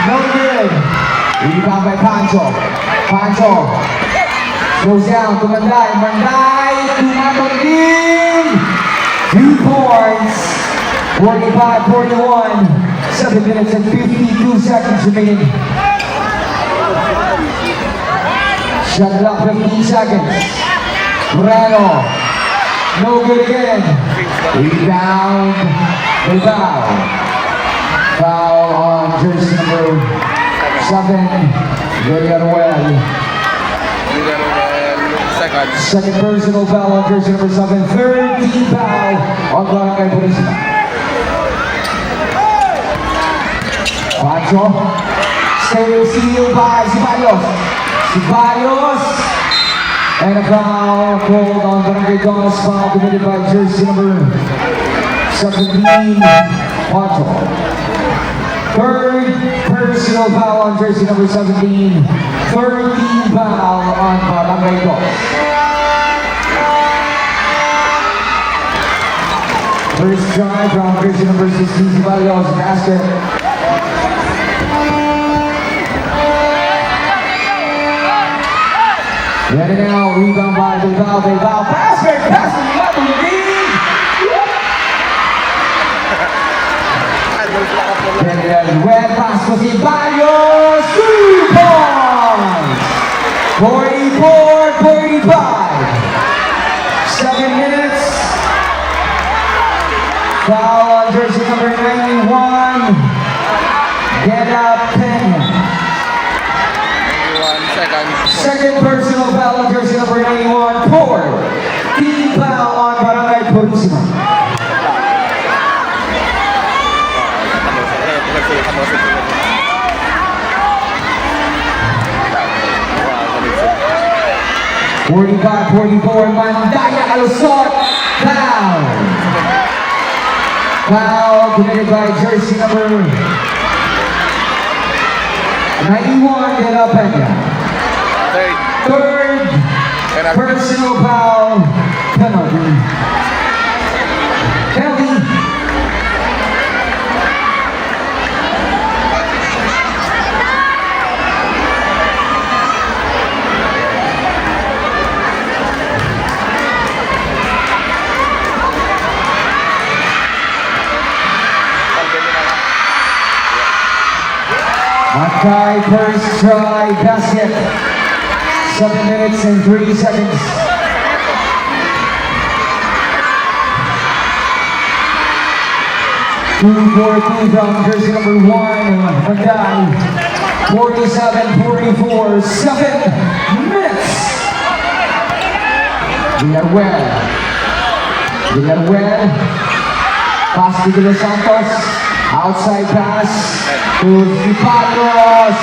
No good. Rebound by Pancho. Pancho. Goes down to Manday. Manday to Matutin. 2 points. 45-41. 7 minutes and 52 seconds remaining. Shot clock 15 seconds. Moreno. No good again. Rebound. Bilbao. Foul on jersey number 7. Villaruel. Second. Second personal foul on jersey number 7. Third team foul on Barangay Purisma. Pancho. Steal by Ceballos. Ceballos. And a foul called on Barangay Dos. Foul committed by jersey number 17. Pancho. Third personal foul on jersey number 17. Third team foul on Barangay Dos. First try from jersey number 16, Ceballos, basket. Ready now, rebound by Bilbao. Pass from Matuling. Ready now, wet pass to Ceballos. 2 points. 44-45. 7 minutes. Foul on jersey number 91. Get up, Peña. 1 second. Second personal foul on jersey number 91, Ford. Team foul on Barangay Purisima. Wow, 45-44, Mandaya Alusot, foul. Foul committed by jersey number 91, Get up, Peña. third. Third personal foul, penalty. Mackay first try basket. 7 minutes and 3 seconds. Two from jersey number 1, Mackay. 47-44, 7 minutes. Villarreal. Pass to De Los Santos. Outside pass to Ceballos.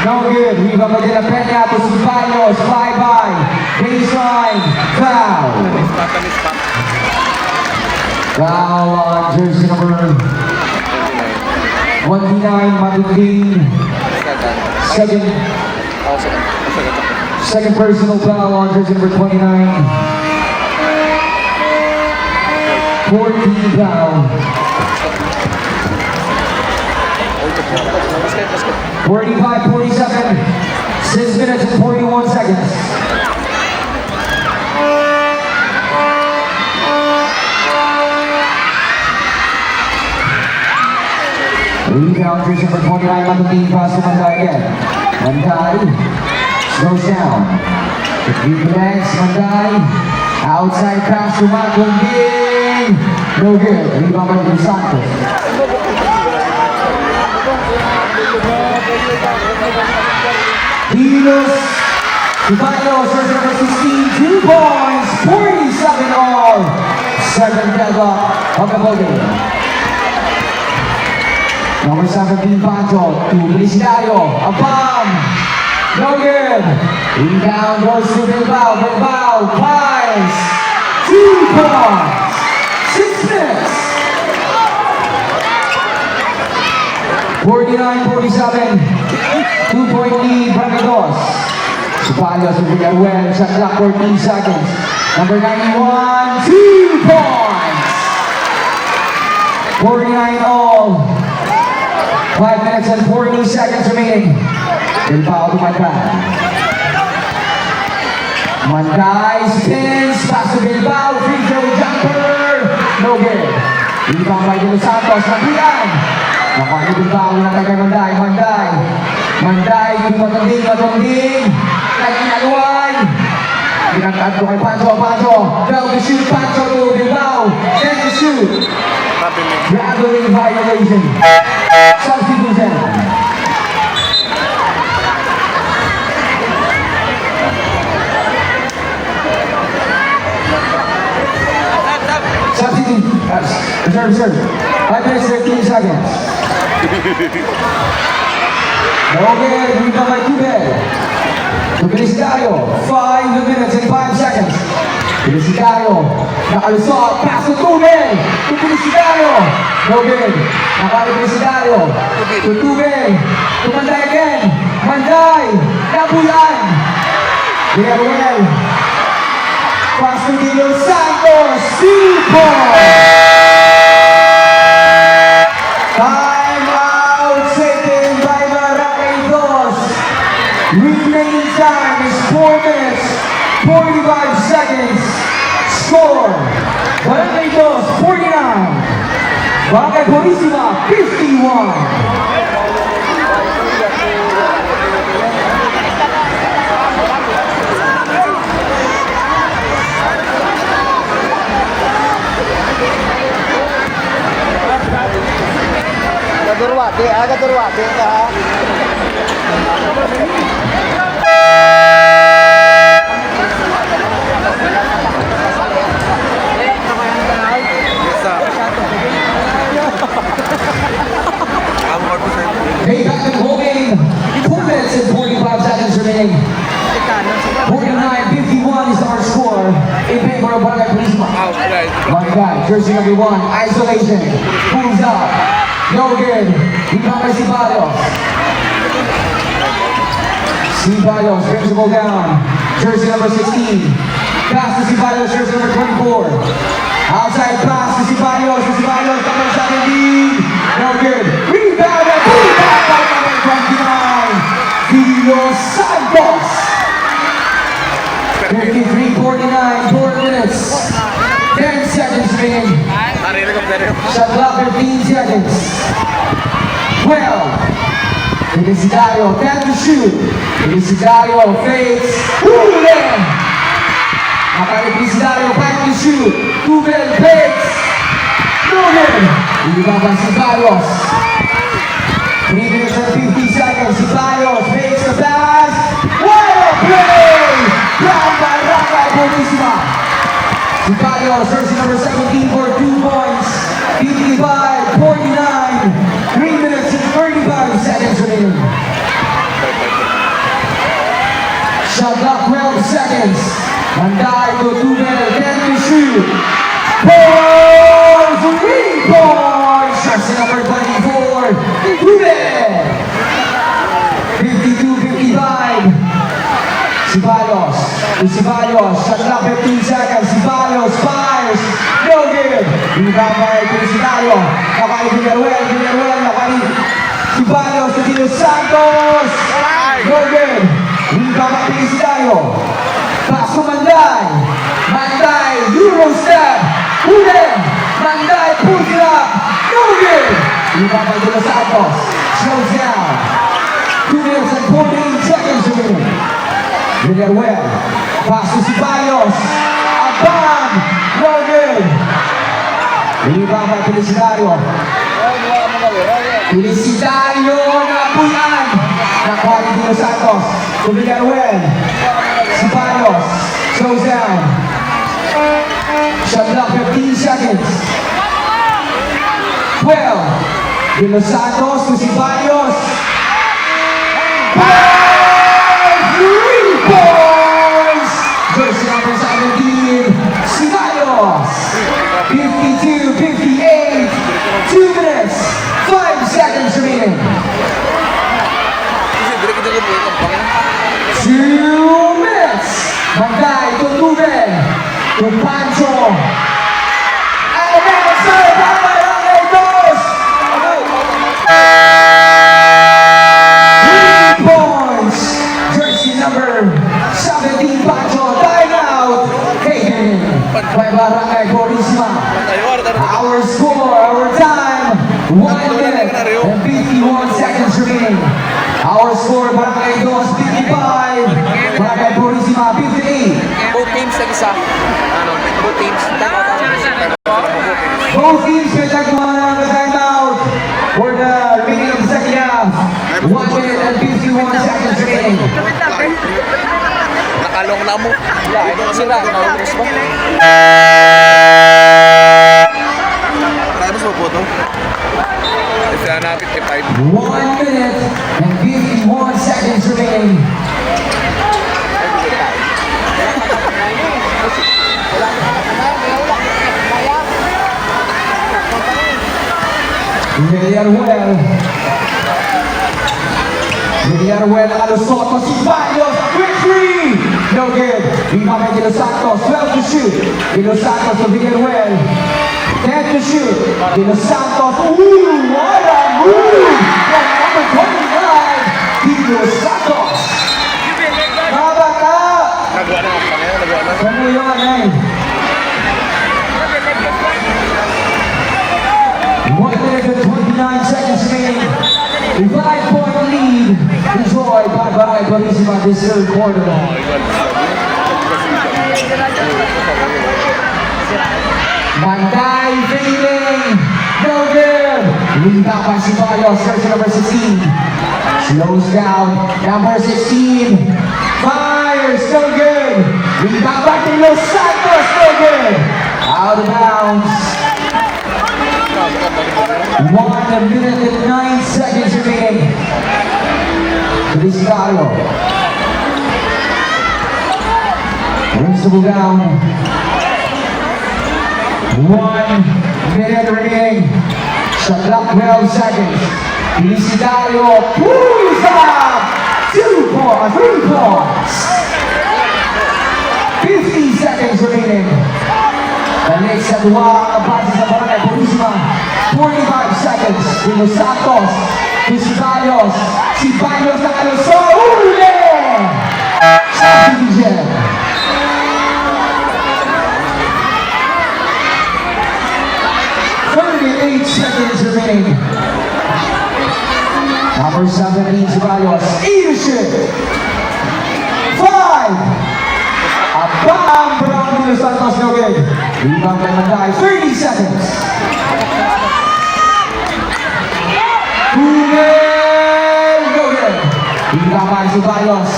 No good. Rebound by De La Peña to Ceballos. Fly-by. Baseline. Foul. Foul on jersey number 29, Matuling. Second personal foul on jersey number 29. 14 foul. 45-47. 6 minutes and 41 seconds. Rebound, jersey number 29, Matuling, pass to Manday again. Manday slows down. Reflex, Manday. Outside pass to Matuling. No good. Rebound by De Los Santos. Ceballos, jersey number 16, 2 points, 47 all. 7 deadlock of the ball game. Number 17, Pancho, to Felicidario, a bomb, no good. Rebound goes to Bilbao, piles, 2 points, 6 minutes. 49-47, 2-point lead, Bramidos. Ceballos to Villarreal, shot clock 14 seconds. Number 91, 2 points. 49 all. 5 minutes and 40 seconds remaining. Bilbao to Manday. Manday spins, pass to Bilbao, free throw jumper. No good. Rebound by De Los Santos, Magbian. Nakakita Bilbao na kay Manday. Manday, yung matunding. Nagkinagawan. Pinagkad ko kay Pancho. Down to shoot, Pancho to Bilbao. Then to shoot. Traveling violation. Substitution. Substitute. Reserve. 5 minutes, 13 seconds. Okay, rebound by Tubel. To Felicidario. 5 minutes and 5 seconds. Felicidario. Nakalusot. Pass to Tubel. To Felicidario. No good. Nakali Felicidario. To Tubel. To Manday again. Manday. Nabulan. Villarreal. Pass to De Los Santos. 2 points. Time out taken by Barangay Dos. Remaining time is 4 minutes Barangay Purisima, 51. Kadurwate ka ha. Hey, back to the whole game. 4 minutes and 45 seconds remaining. 49-51 is our score in favor of Barangay Purisima. Outright. My God, jersey number 1, isolation, pulls up, no good, rebound by Ceballos. Ceballos brings the ball down, jersey number 16, pass to Ceballos, jersey number 24. Outside pass to Ceballos, number 17, no good, rebound and pull back by number 29, Vilo Santos. 53-49, 4 minutes, 10 seconds remaining. Shot clock 15 seconds. 12. Felicidario, 10 to shoot. Felicidario fakes. Ruben. Nakali Felicidario, 5 to shoot. Ruben fakes. Ruben. Ibaba Ceballos. 3 minutes and 50 seconds. Ceballos fakes the pass. What a play! From Barangay Purisima. Ceballos, jersey number 17 for 2 points. 55-49. 3 minutes and 35 seconds remaining. Shot clock 12 seconds. Manday to 2 minutes, 10 to shoot. 3 points. Jersey number 24. Ruben. 52-55. Ceballos. Ceballos. Shot clock 15 seconds. Ceballos fires. No good. Rebound by Felicidario. Nakali Villaruel. Nakali Ceballos to Vilo Santos. No good. Rebound by Felicidario. Pass to Manday. Manday. Euro step. Ruben. Manday pulls it up. No good. Rebound by Vilo Santos. Slows down. 2 minutes and 14 seconds remaining. Villaruel. Pass to Ceballos. A bomb. No good. Rebound by Felicidario. Felicidario na puyan. Nakuha ni Vilo Santos. To Villaruel. Ceballos. Slows down. Shot clock 15 seconds. 12. Vilo Santos to Ceballos. 3 points! Jersey number 17, Ceballos. 52-58, 2 minutes, 5 seconds remaining. 2 minutes. Manday to Ruben, to Pancho. And then a serve by Barangay Dos. 3 points. Jersey number 17, Pancho, timeout, taken by Barangay Purisima. Our score, our time, 1 minute and 51 seconds remaining. Our score, Barangay Dos, 55, Barangay Purisima, 58. Both teams nag-isa. Both teams. Both teams may tagpuan ng timeout for the remaining of the second half. 1 minute and 51 seconds remaining. Nakalong na mo. Sira. Naubos ba? Kaya mo sa photo? Kasi hanapit kay 5. 1 minute and 51 seconds remaining. Villaruel nakalusot to Ceballos. Quick three! No good. Rebound by Vilo Santos. 12 to shoot. Vilo Santos to Villaruel. 10 to shoot. Vilo Santos. Ooh, what a move! From number 29, Vilo Santos. Nabata! Nagawa na. Nagawa na. Ano yun, eh? 1 39 seconds remaining. A 5-point lead enjoyed by Barangay Purisima this third quarter. Mantay fading, no good. Lead back by Ceballos, jersey number 16. Slows down, number 16. Fires, no good. Lead back by Los Santos, no good. Out of bounds. 1 minute and 9 seconds remaining. Cristiano. Brings the ball down. 1 minute remaining. Shot clock 12 seconds. Cristiano pulls up. 3 points. 50 seconds remaining. Balik sa dua ang base sa Barangay Purisima. 45 seconds. Los Santos. Ceballos. Ceballos ng Aluso. Uli! Subdivision. Seconds remaining. Number 17, Ceballos. Leadership. 5. A bomb from Los Santos, no good. Rebound by Mantay. 30 seconds. Google, no good. Rebound by Ceballos.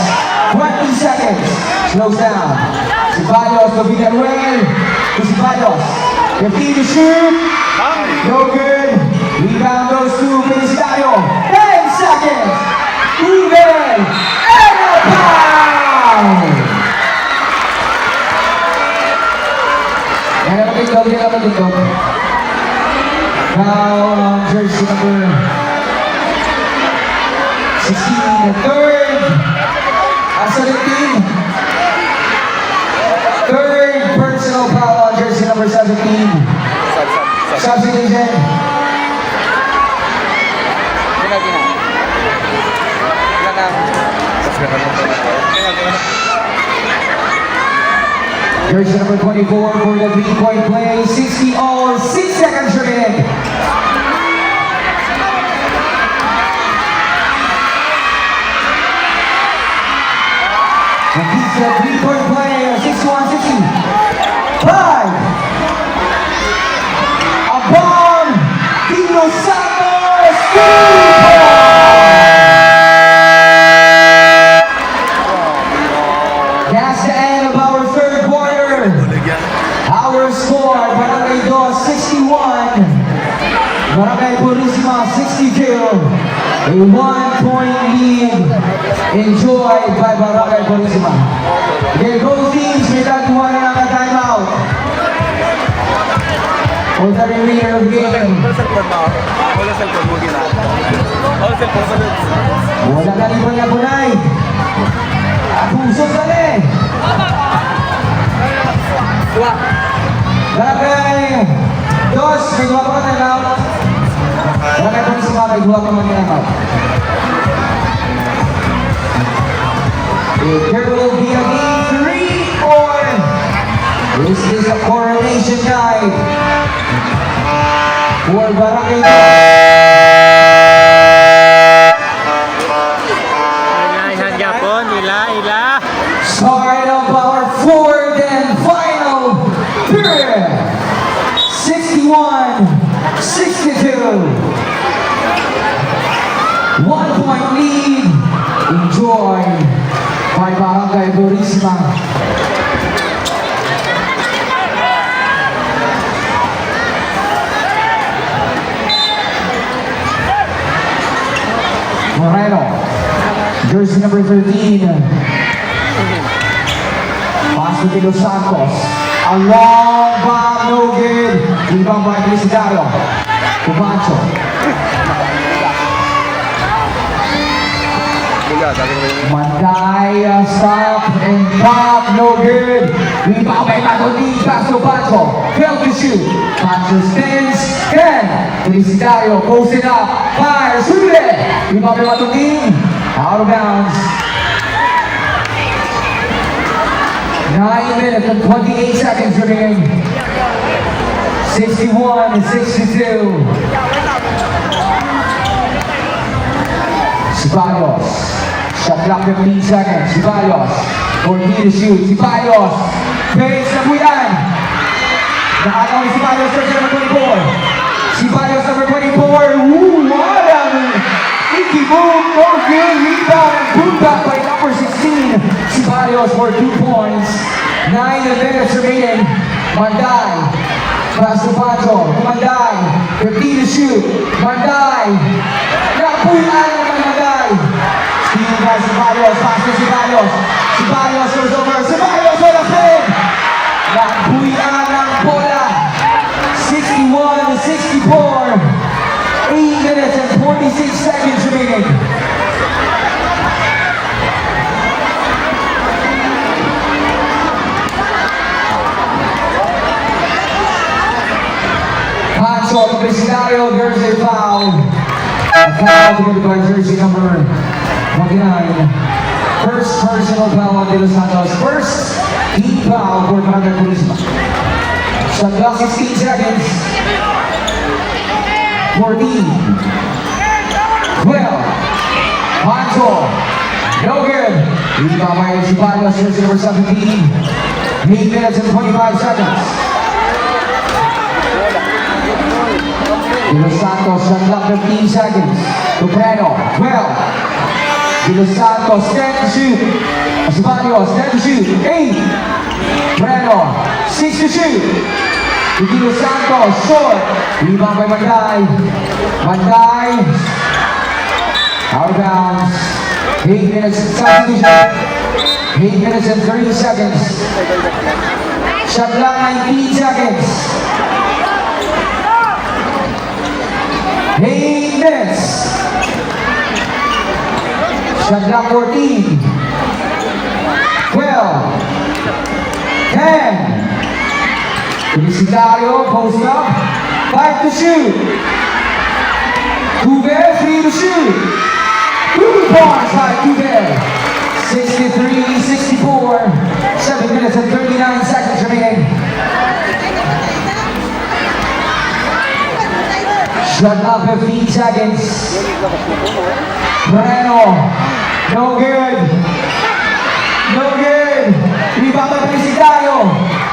20 seconds. Slows down. Ceballos to Villanuel. To Ceballos. Repeat to shoot. No good. Rebound goes to Felicitario. 10 seconds. Google. And a foul. Yan ang matindog. Foul on jersey number 16 and third. 17. Third personal foul on jersey number 17. Substitution. Jersey number 24 for the 3-point play. 60 all, 6 seconds remaining. And he's a 3-point play. 61-60. 5. Bomb! Dino Santos! That's the end of our third quarter. Our score, Barangay 2, 61. Barangay Purisima, 62. A 1-point lead enjoyed by Barangay Purisima. Okay, both teams may nagkuha na ng timeout. For the remainder of the game. Wala na rin na bunay. Puso sali. Barangay Dos, may gawa pa ka timeout. Barangay Purisima, may gawa pa man timeout. There will be a game 3 or this is a coronation night for Barangay. Start of our fourth and final period. 61-62. 1-point lead enjoyed by Barangay Purisima. Moreno, jersey number 13. Pass to Los Santos. A long bomb, no good. Rebound by Cristiano. Cubancho. Mantay, stop and pop, no good. Rebound by Matoni, pass to Pancho. Failed to shoot. Pancho spins, can. Cristiano goes it up, fires, shoot it. Rebound by Matoni, out of bounds. 9 minutes and 28 seconds remaining. 61-62. Ceballos. Shot clock 15 seconds. Ceballos. 14 to shoot. Ceballos. Fakes na buyan. Nakataw ni Ceballos, jersey number 24. Ceballos number 24. Ooh, what a Icky move. No good. Rebound and boot back by number 16. Ceballos for 2 points. 9 minutes remaining. Manday. Pass to Pancho. Manday. 15 to shoot. Manday. Napuyan naman Manday. Steal by Ceballos. Pass to Ceballos. Ceballos goes over. Ceballos with a pin. Napuyan ang bola. 61 to 64. 8 minutes and 46 seconds remaining. Pancho, the scenario, there's a foul. A foul committed by jersey number 29. First personal foul on De Los Santos. First team foul for Barangay Purisma. Shot clock 16 seconds. 14. 12. Pancho. No good. Rebound by Ceballos, jersey number 17. 8 minutes and 25 seconds. De Los Santos, shot clock 15 seconds. Tuprano, 12. De Los Santos, 10 to shoot. Ceballos, 10 to shoot. 8. Tuprano, 6 to shoot. De Los Santos, short. Rebound by Manday. Manday. Out of bounds. 8 minutes, substitution. 8 minutes and 30 seconds. Shot clock 19 seconds. 8 minutes. Shot clock 14. 12. 10. Felicidario, post up. 5 to shoot. Tuve, 3 to shoot. 2 points by Tuve. 63, 64. 7 minutes and 39 seconds remaining. Shot clock 15 seconds. Moreno. No good. No good. Rebound by Felicidario.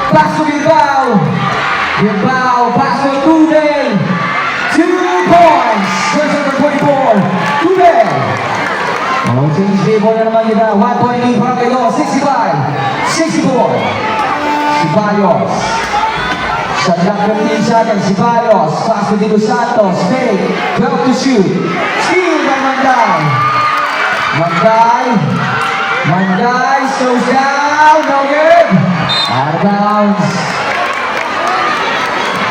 Pass to Bilbao. Bilbao. Pass to Tuve. 2 points. First number 24. Tuve. Oh, change table na naman nila. 1 point lead para kayo. 65. 64. Ceballos. Shot clock 15 seconds. Ceballos. Pass to De Los Santos. Fake. 12 to shoot. Steal by Manday. Manday. Manday slows down. No good. Out of bounds.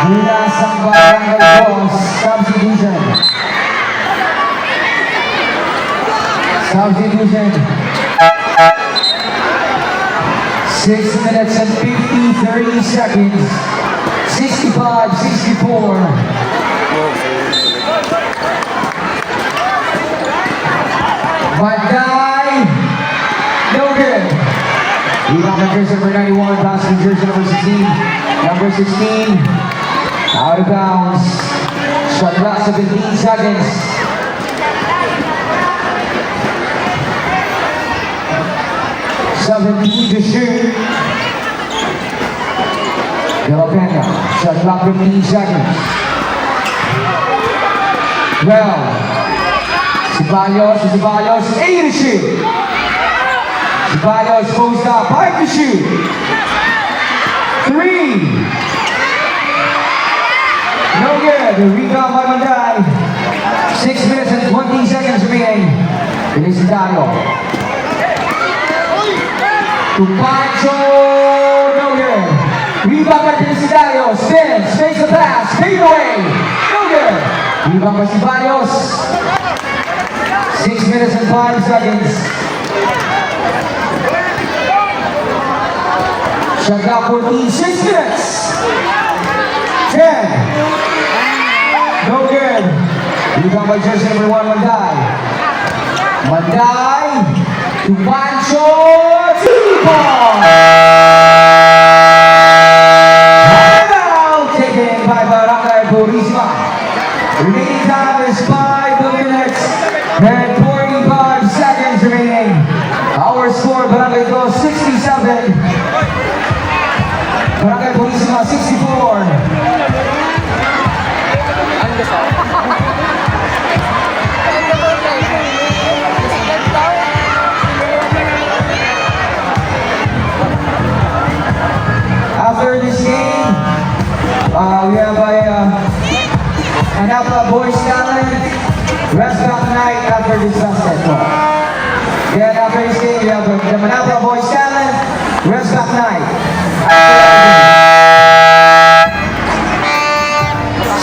Mula sa Barangay Boss. Substitution. Substitution. 6 minutes and 30 seconds. 65, 64. Manday. No good. Rebound by jersey number 91. Pass to jersey number 16. Number 16. Out of bounds. Shot clock 17 seconds. To shoot. De La Peña, shot clock 15 seconds. 12. Ceballos, 8 to shoot. Ceballos post up, 5 to shoot. 3. No good. The rebound by Manday. 6 minutes and 20 seconds remaining. Felicidario. To Pancho, no good. Rebound by Felicidario, spins, fakes the pass, fade away, no good. Rebound by Ceballos. 6 minutes and 5 seconds. Shot clock 14, 6 minutes. 10. No good. Rebound by jersey number 1, Manday. Manday to Pancho. 2 points. Timeout taken by Barangay Purisma. Remaining time is 5 minutes and 45 Manapla Boys Talent, rest back night after this basketball. Again, after this game, we have the Manapla Boys Talent, rest back night.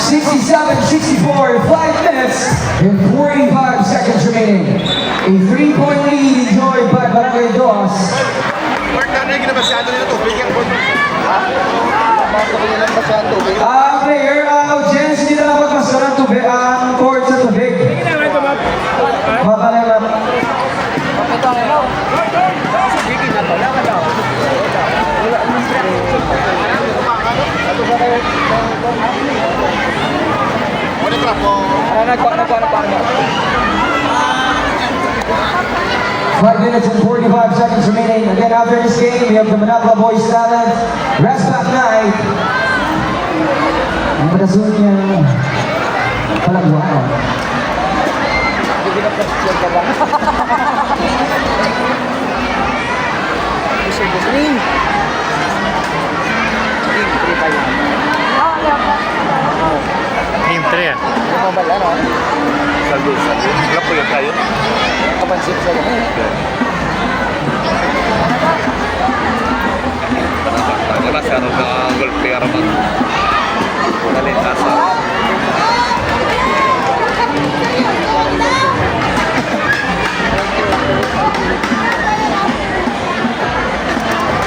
67-64, 5 minutes and 45 seconds remaining. A 3-point lead enjoyed by Barangay Dos. Mark, ano yung ginabasado nila to? Bigyan ko. Basta ko lang pa sa tubig. Player, Jens, hindi na lang magpasok ng tubig, ang court sa tubig. Mabalala. Ito ang ano. Sige na to. Wala daw. Ano ka po? Ano? 5 minutes and 45 seconds remaining. Again, after this game, we have the Manapla Boys Talent, rest back night. Ang matasun niya, palagwaan. Hindi na pa ka ba? Gusto rin. Team 3 pa yan. Team 3 ah. Mobile ano? Saldo. Wala po yung tayo. Kapansip sa lang. Wala siya ng golf player man. Nalintasa.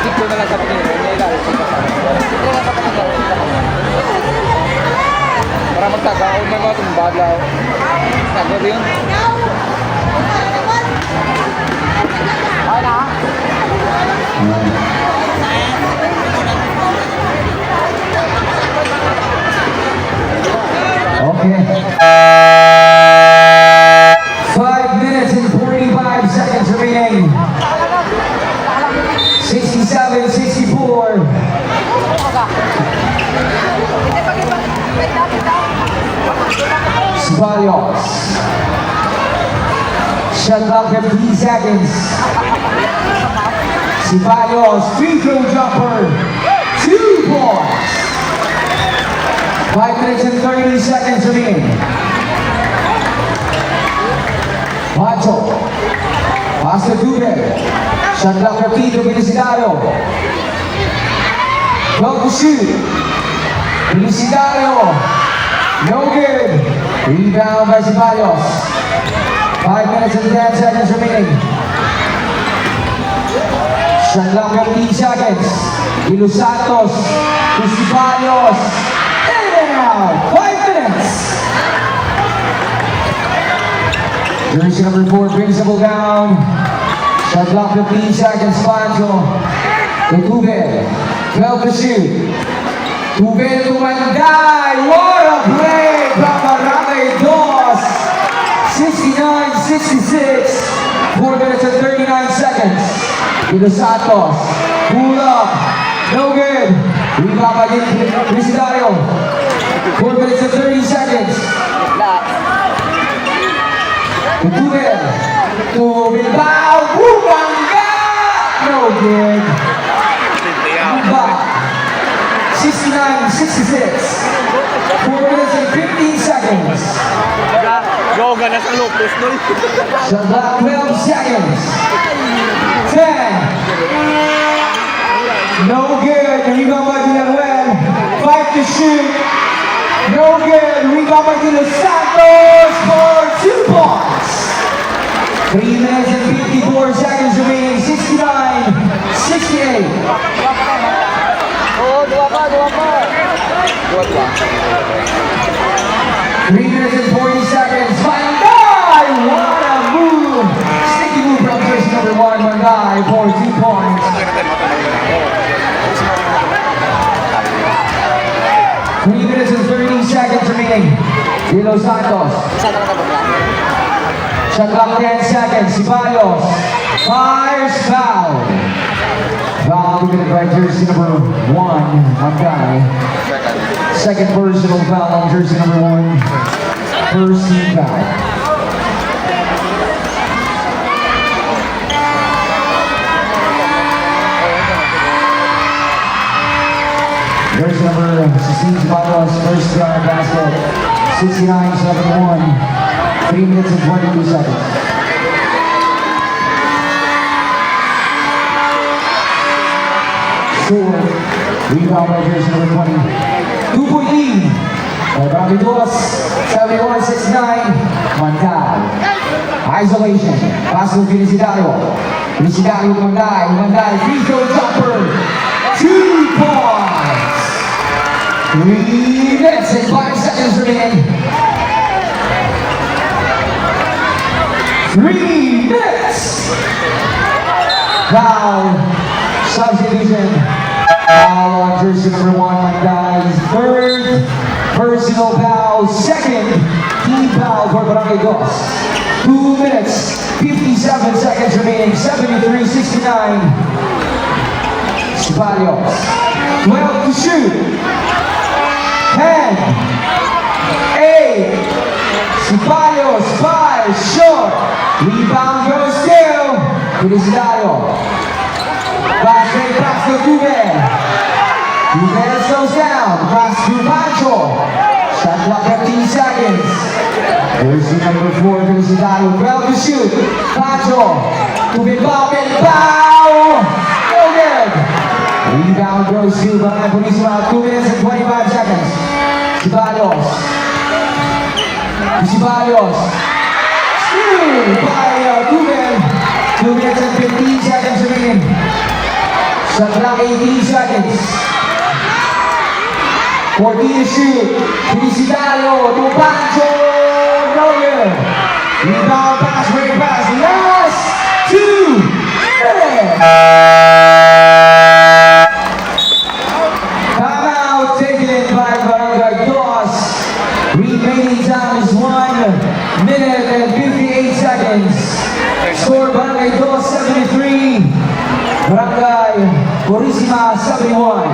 Dito na lang sa Panginoon. May ilalim sa kasama. Dito na lang sa Panginoon. Para magtagaon na mga itong baglaw. Tago yun. Okay. 5 minutes and 45 seconds remaining. 67-64. Ceballos. Shot clock 15 seconds. Ceballos, free throw jumper. 2 points. 5 minutes and 30 seconds remaining. Pacho. Pass to Dube. Shot clock 15 to Felicidario. 12 to shoot. Felicidario. No good. Rebound by Ceballos. 5 minutes and 10 seconds remaining. Shot clock 15 seconds. De Los Santos to Ceballos. In and out. 5 minutes. Jersey number 4 brings the ball down. Shot clock 15 seconds. Pancho to Tube. 12 to shoot. Tube to Manday. What a play from Barangay Dos. 69-66. 4 minutes and 39 seconds. De Los Santos. Pull up. No good. Rebound by Felicidario. 4 minutes and 30 seconds. To Tube. To Bilbao. Bumanga. No good. Back. 69-66. 4 minutes and 15 seconds. Yoga na sa lupus doon. Shot clock 12 seconds. 10. No good. Rebound by Villanuel. 5 to shoot. No good. Rebound by De Los Santos for 2 points. 3 minutes and 54 seconds remaining. 69-68. Oo, dua pa. Dua. 3 minutes and 40 seconds. Manday! What a move! Sticky move from jersey number 1, Manday, for 2 points. 3 minutes and 30 seconds remaining. De Los Santos. Sana ka ba? Shot clock 10 seconds. Ceballos fires foul. Foul committed by jersey number 1, Manday. Second personal foul on jersey number 1. First team foul. Jersey number 16, Ceballos, first round basket. 69-71. 3 minutes and 22 seconds. Short. Rebound by jersey number 20. 2-point lead. By Barangay Duas. 71-69. Manday. Isolation. Pass to Felicidario. Felicidario to Manday. Manday. Free throw jumper. 2 points. 3 minutes and 5 seconds remaining. 3 minutes. Foul. Substitution. Foul on jersey number 1, Manday's third personal foul. Second team foul for Barangay Dos. 2 minutes, 57 seconds remaining. 73-69. Ceballos. 12 to shoot. 10. 8. Ceballos fires short. Rebound goes still. Felicidario. Pass to Ruben. Ruben goes down. Pass to Pancho. Shot clock 15 seconds. Jersey number 4, Felicidario. 12 to shoot. Pancho. Ruben Bobin. Bow. No good. Rebound goes to Barangay Purisima. 2 minutes and 25 seconds. Ceballos. Ceballos. Steal by Ruben. 2 minutes and 15 seconds remaining. Shot clock 18 seconds. 14 to shoot. Felicidario to Pancho. No good. Rebound pass, break pass. Last 2 minutes. Timeout taken by Barangay Dos. Remaining time is 1 minute and 58 seconds. Score Barangay Dos 73. Barangay Purisima 71.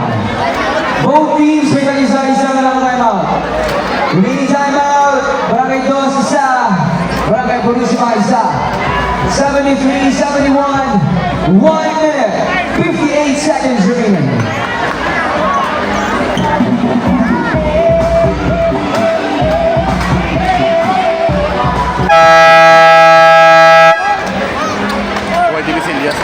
Both teams may nag-isa-isa na lang timeout. Remaining timeout, Barangay Dos isa, Barangay Purisima isa. 73-71, 1 minute, 58 seconds remaining. Pwede ba si Elias?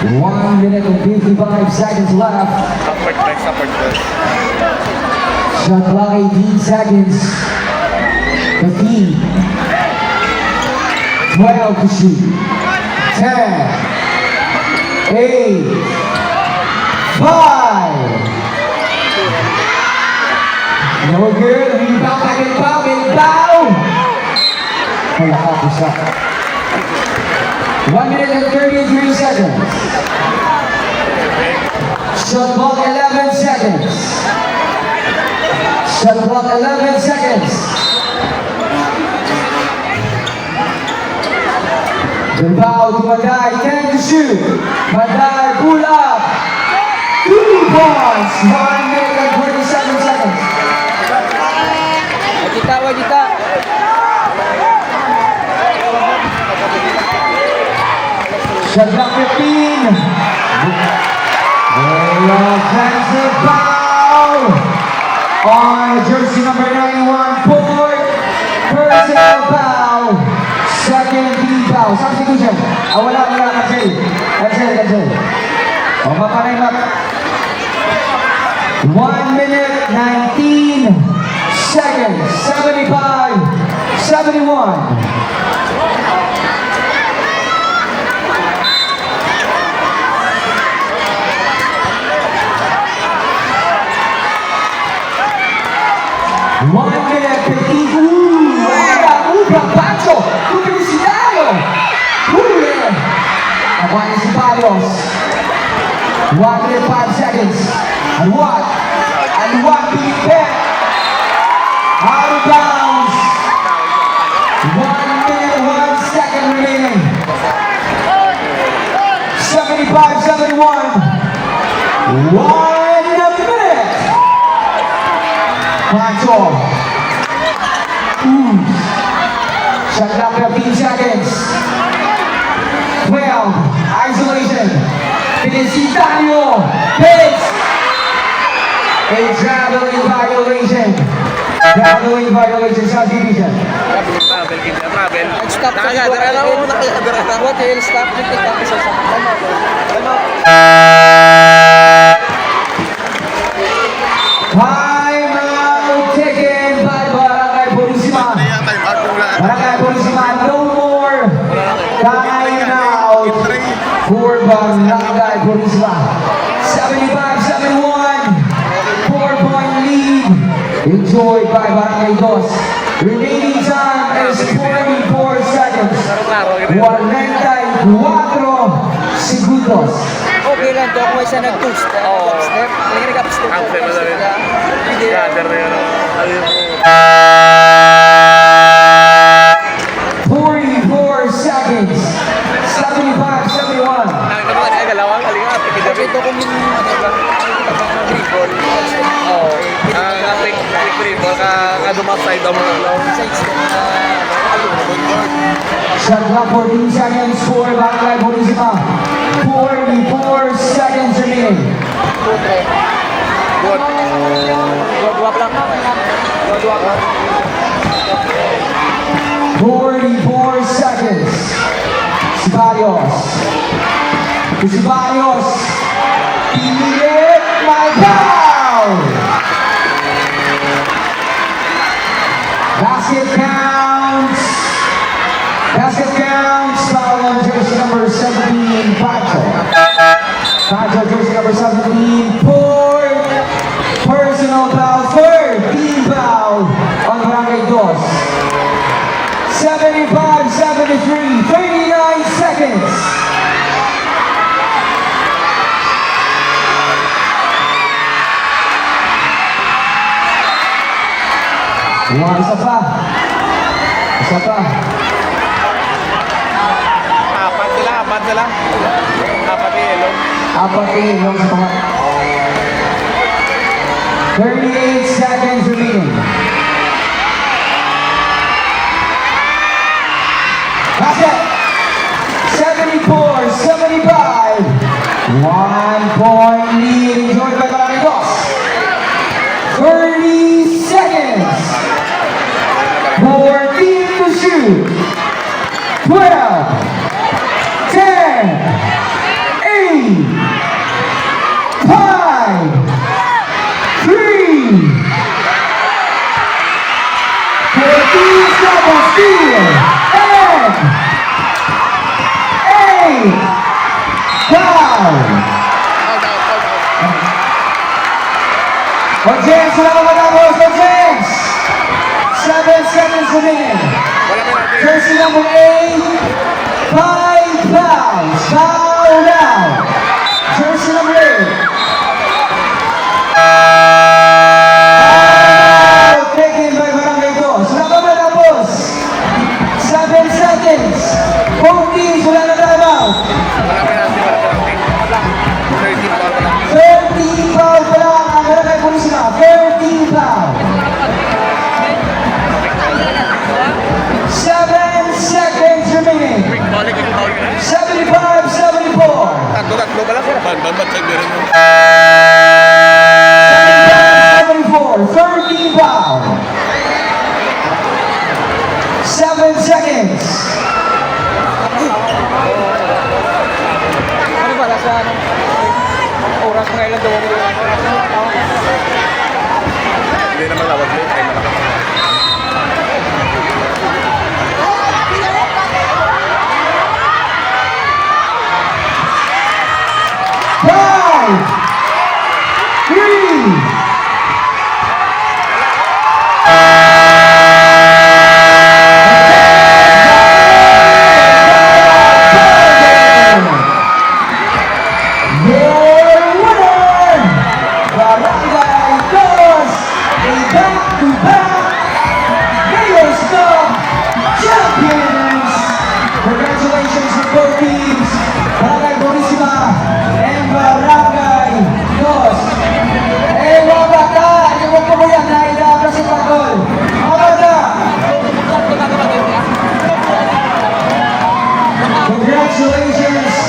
One minute and 55 seconds left. Upward press, upward press. Shot clock 18 seconds. 15. 12 to shoot. 10. 8. 5. No good. Rebound back and bow. Wala ka po siya. 1 minute and 33 seconds. Shot clock 11 seconds. Shot clock 11 seconds. Bilbao to Manday, 10 to shoot. Manday pull up. 2 points. 1 minute and 27 seconds. Wajita. Shot clock 15. Very offensive foul on jersey number 91, Port. Personal foul. Second team foul. Substitution. Wala. Cancel. O, mapanay map. 1 minute, 19 seconds. 75, 71. One minute, 15. Pancho! Look at this scenario! Nakuha ni Ceballos. 1 minute, 5 seconds. And what being bet? Out of bounds. 1 minute, 1 second remaining. 75-71. 1 minute. Pancho. Shot clock 15 seconds. 12. Isolation. Felicitario hits. A traveling violation. Traveling violation subdivision. Travel, hindi na travel. Stop sa Nakagad, alam mo, nakagad. What else? Stop. Take up isa sa Time out taken by Barangay Purisima. Barangay Purisima, no more time out for Barangay Purisima. 75-71, 4-point lead enjoyed by Barangay Dos. Remaining time is 44 seconds. 44 segundos. Okay lang to kung isa nag-two step. Step. Hindi ka nag-up-step. Upstep na sabi. Hindi. Gather na yun. Ayun mo. 44 seconds. 75-71. Nakita mo kanina galawang kalinga. Kasi ito kung yung dribble. Oo. Quick dribble. Dumaside daw mo na lang. Sides ko na Shot clock 14 seconds for Barangay Purisima. 44 seconds remaining. Good. Dua-dua lang. Dua-dua lang. 44 seconds. Sibarios. Sibarios. Pilit. My foul. Basket counts. Basket counts. Foul on jersey number 17, Pacho. Pacho, jersey number 17, personal foul, third team foul on Barangay Dos. 75-73, 39 seconds. Isa pa. Isa pa. Apat sila. Apat yung yellow. Apat yung sa mga. 38 seconds remaining. That's it. 74-75. 1-point lead enjoyed by Barangay Dos. 30 seconds. 14 to shoot. 12, 10, 8, 5, 3, 2, 14 seconds steal, and 8, foul. O James, wala ka matapos. O James, 7 seconds remaining. Wala penalty. Jersey number 8, 5 fouls. Foul now. Jersey number 8. Foul taken by Barangay Dos. Wala ka matapos. 7 seconds. 14, wala na timeout. Wala penalty. 13 pa lang. 13 foul pa lang ang Barangay Purisima. 13 foul. 7 seconds remaining. Quick balik yung foul. 75-74. Tatlo ba lang? Ban, check din mo. Congratulations.